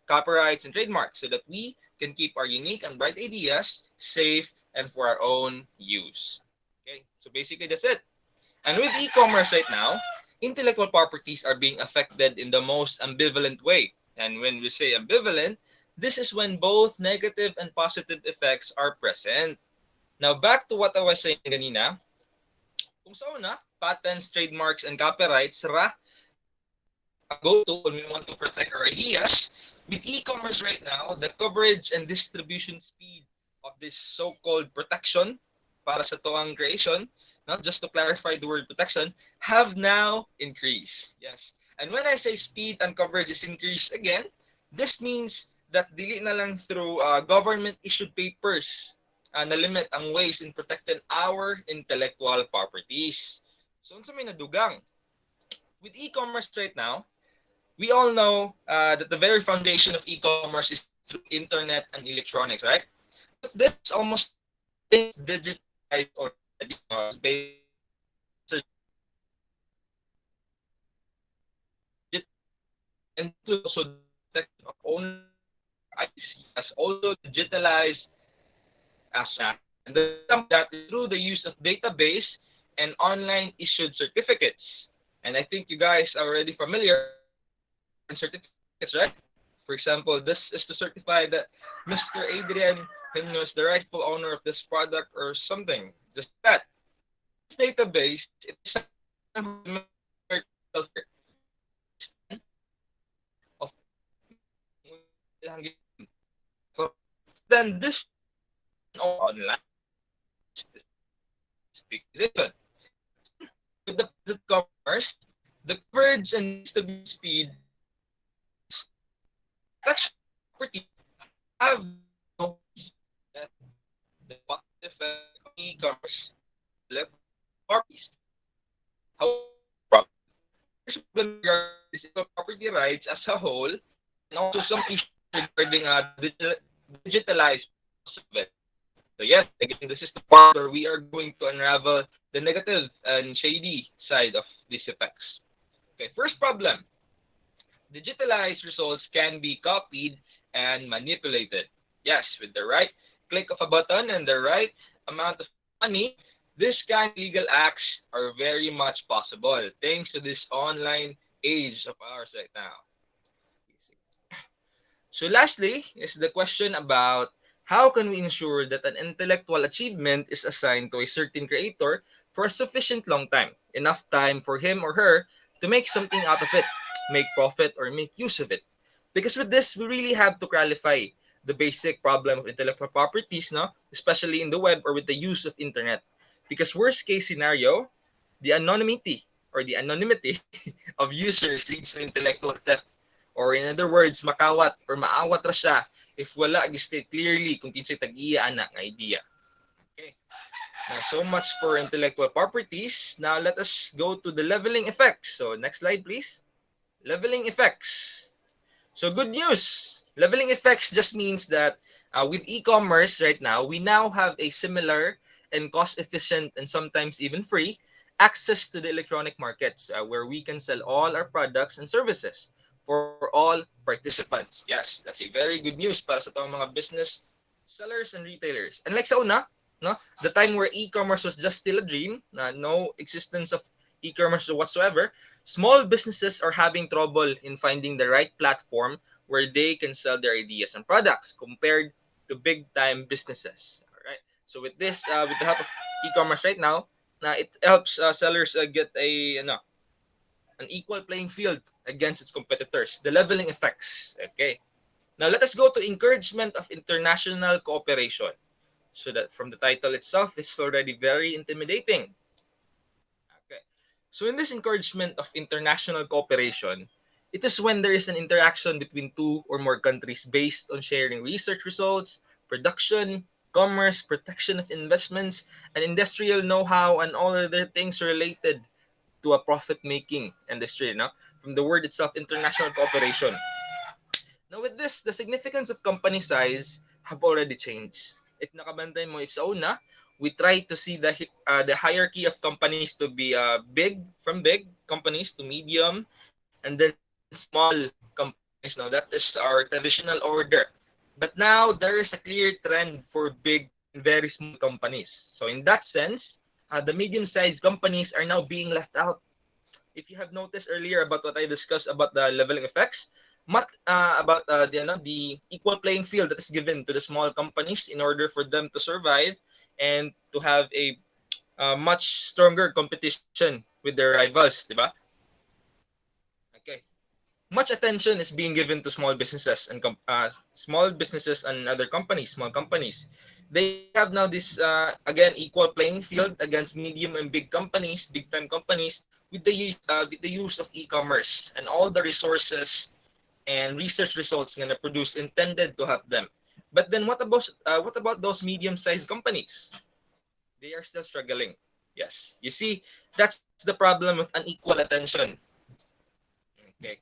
copyrights and trademarks, so that we can keep our unique and bright ideas safe and for our own use. Okay, so basically that's it. And with e-commerce right now, intellectual properties are being affected in the most ambivalent way. And when we say ambivalent, this is when both negative and positive effects are present. Now, back to what I was saying kanina, kung sa una, patents, trademarks, and copyrights are our go-to when we want to protect our ideas. With e-commerce right now, the coverage and distribution speed of this so-called protection para sa toang creation, now just to clarify the word protection, have now increased. Yes. And when I say speed and coverage is increased again, this means that dili na lang through government-issued papers na limit ang ways in protecting our intellectual properties. So unsa may nadugang? With e-commerce right now, we all know that the very foundation of e-commerce is through internet and electronics, right? But this almost things digitized already. It's based and includes also the protection of owner IC as also digitalized as and that is through the use of database and online issued certificates. And I think you guys are already familiar with certificates, right? For example, this is to certify that Mr. Edrian Henio is the rightful owner of this product or something. Just that. This database it is of so then this online speak with the commerce, the coverage and distribution speed property have no that the positive effect of e-commerce left parties. However, property rights as a whole and also some issues regarding digitalized of it. So yes, again, this is the part where we are going to unravel the negative and shady side of these effects. Okay, first problem. Digitalized results can be copied and manipulated. Yes, with the right click of a button and the right amount of money, this kind of legal acts are very much possible thanks to this online age of ours right now. So lastly is the question about how can we ensure that an intellectual achievement is assigned to a certain creator for a sufficient long time, enough time for him or her to make something out of it, make profit or make use of it. Because with this, we really have to clarify the basic problem of intellectual properties, no? Especially in the web or with the use of internet. Because worst case scenario, the anonymity of users leads to intellectual theft. Or in other words, makawat or maawat ra siya if wala gi-state clearly kung kinsay tag-iya ana nga idea. Okay. Now, so much for intellectual properties. Now, let us go to the leveling effects. So, next slide, please. Leveling effects. So, good news. Leveling effects just means that with e-commerce right now, we now have a similar and cost-efficient and sometimes even free access to the electronic markets where we can sell all our products and services for all participants. Yes, that's a very good news para sa tawang mga business sellers and retailers. And like sa una, no, the time where e-commerce was just still a dream, no existence of e-commerce whatsoever, small businesses are having trouble in finding the right platform where they can sell their ideas and products compared to big time businesses. All right. So with this, with the help of e-commerce right now, it helps sellers get an equal playing field against its competitors. The leveling effects. Okay. Now let us go to encouragement of international cooperation. So that from the title itself, it's already very intimidating. Okay. So in this encouragement of international cooperation, it is when there is an interaction between two or more countries based on sharing research results, production, commerce, protection of investments, and industrial know-how and all other things related to a profit-making industry, no? From the word itself, international cooperation. Now with this, the significance of company size have already changed. If nakabantay mo, if sa una, we try to see the hierarchy of companies to be big companies to medium, and then small companies. Now that is our traditional order. But now there is a clear trend for big and very small companies. So in that sense, the medium-sized companies are now being left out. If you have noticed earlier about what I discussed about the leveling effects, about the equal playing field that is given to the small companies in order for them to survive and to have a much stronger competition with their rivals, di ba? Okay. Much attention is being given to small businesses and other companies, small companies. They have now this again equal playing field against medium and big companies, big time companies with the use of e-commerce and all the resources and research results going to produce intended to help them. But then what about those medium-sized companies? They are still struggling. Yes. You see, that's the problem with unequal attention. Okay.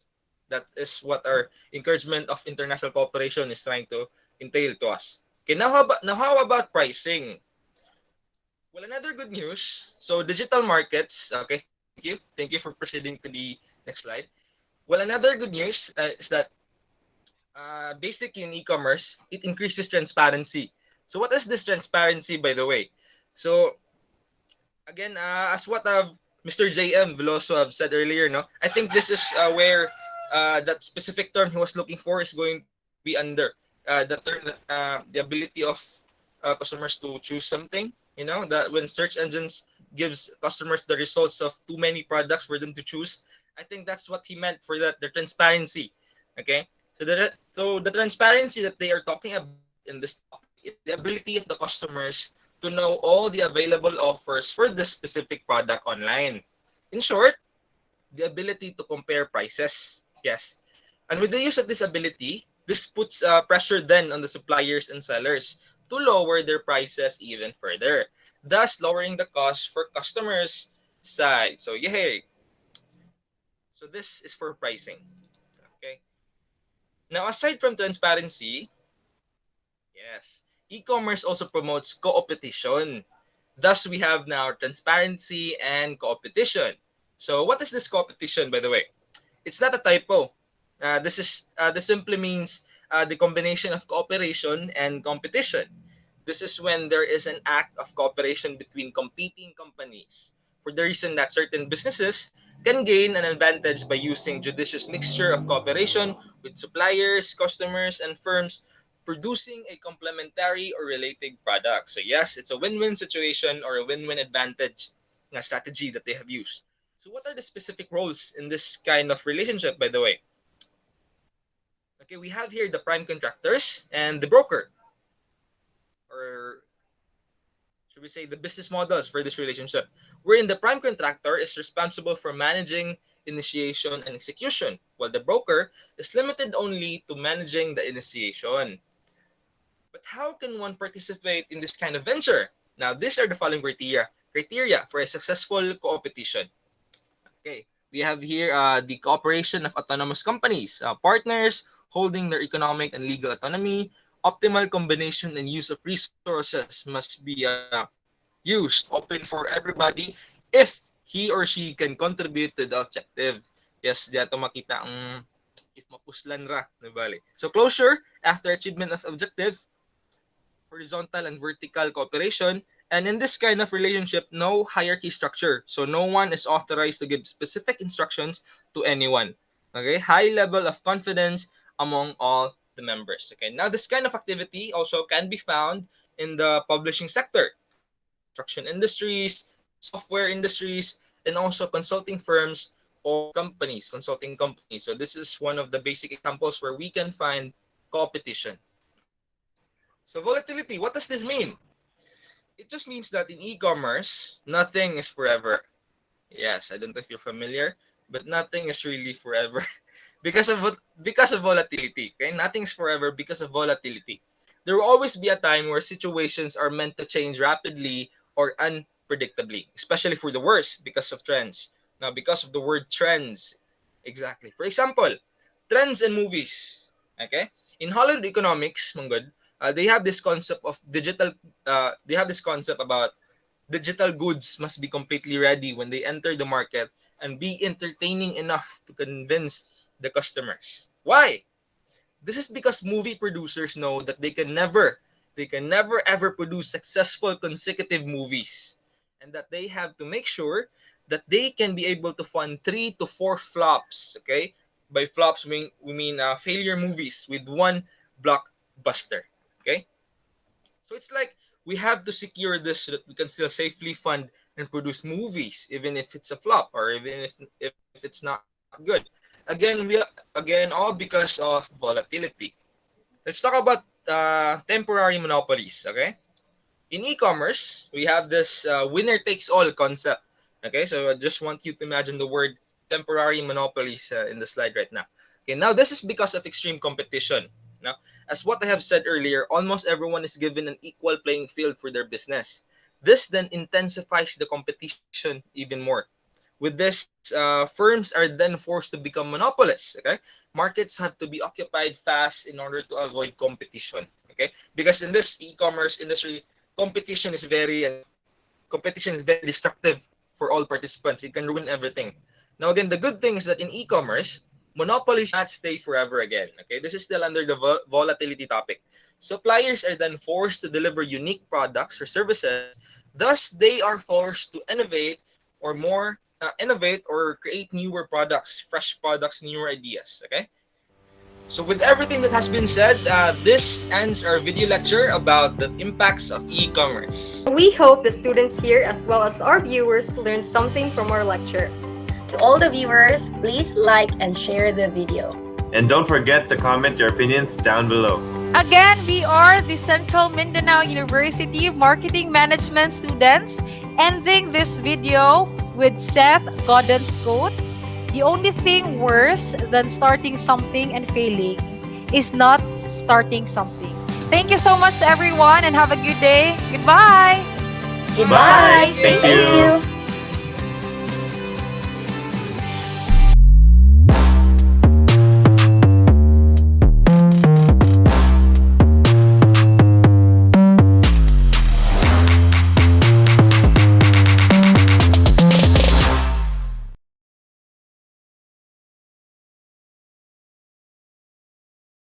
That is what our encouragement of international cooperation is trying to entail to us. Okay, now how about pricing? Well, another good news. So digital markets. Okay, thank you. Thank you for proceeding to the next slide. Well, another good news is that basically in e-commerce, it increases transparency. So what is this transparency, by the way? So again, as what Mr. JM will also have said earlier, no, I think this is where that specific term he was looking for is going to be under the term that the ability of customers to choose something. That when search engines gives customers the results of too many products for them to choose. I think that's what he meant for that, the transparency. Okay, so the transparency that they are talking about in this topic is the ability of the customers to know all the available offers for the specific product online. In short, the ability to compare prices. Yes. And with the use of this ability, this puts pressure then on the suppliers and sellers to lower their prices even further, thus lowering the cost for customers' side. So, yeah. So this is for pricing. Okay. Now, aside from transparency, yes, e-commerce also promotes co-opetition. Thus, we have now transparency and competition. So, what is this competition, by the way? It's not a typo. This simply means the combination of cooperation and competition. This is when there is an act of cooperation between competing companies for the reason that certain businesses can gain an advantage by using judicious mixture of cooperation with suppliers, customers, and firms producing a complementary or related product. So yes, it's a win-win situation or a win-win advantage strategy that they have used. So what are the specific roles in this kind of relationship, by the way? Okay, we have here the prime contractors and the broker, or should we say the business models for this relationship, wherein the prime contractor is responsible for managing initiation and execution, while the broker is limited only to managing the initiation. But how can one participate in this kind of venture? Now, these are the following criteria for a successful competition. Okay, we have here the cooperation of autonomous companies, partners holding their economic and legal autonomy. Optimal combination and use of resources must be used open for everybody if he or she can contribute to the objective. Yes, diato makita ang if mapuslan ra, nabali. So closure after achievement of objective, horizontal and vertical cooperation. And in this kind of relationship, no hierarchy structure. So no one is authorized to give specific instructions to anyone. Okay, high level of confidence among all the members. Okay, now this kind of activity also can be found in the publishing sector, construction industries, software industries, and also consulting firms or companies, consulting companies. So this is one of the basic examples where we can find competition. So volatility, what does this mean? It just means that in e-commerce, nothing is forever. Yes, I don't know if you're familiar, but nothing is really forever because of volatility. Okay, nothing's forever because of volatility. There will always be a time where situations are meant to change rapidly or unpredictably, especially for the worse because of trends. Now, because of the word trends, exactly. For example, trends in movies. Okay, in Hollywood economics, Manggod, they have this concept of digital. They have this concept about digital goods must be completely ready when they enter the market and be entertaining enough to convince the customers. Why? This is because movie producers know that they can never ever produce successful consecutive movies, and that they have to make sure that they can be able to fund 3 to 4 flops. Okay, by flops we mean failure movies with one blockbuster. Okay, so it's like we have to secure this so that we can still safely fund and produce movies, even if it's a flop or even if it's not good. Again, all because of volatility. Let's talk about temporary monopolies. Okay, in e-commerce, we have this winner takes all concept. Okay, so I just want you to imagine the word temporary monopolies in the slide right now. Okay, now this is because of extreme competition. Now, as what I have said earlier, almost everyone is given an equal playing field for their business. This then intensifies the competition even more. With this, firms are then forced to become monopolists. Okay, markets have to be occupied fast in order to avoid competition. Okay, because in this e-commerce industry, competition is very competition is very destructive for all participants. It can ruin everything. Now again, the good thing is that in e-commerce, monopolies not stay forever again. Okay, this is still under the volatility topic. Suppliers are then forced to deliver unique products or services. Thus, they are forced to innovate or create newer products, fresh products, newer ideas. Okay. So with everything that has been said, this ends our video lecture about the impacts of e-commerce. We hope the students here as well as our viewers learned something from our lecture. To all the viewers, please like and share the video. And don't forget to comment your opinions down below. Again, we are the Central Mindanao University Marketing Management students, ending this video with Seth Godin's quote: "The only thing worse than starting something and failing is not starting something." Thank you so much, everyone, and have a good day. Goodbye. Goodbye. Bye. Thank you.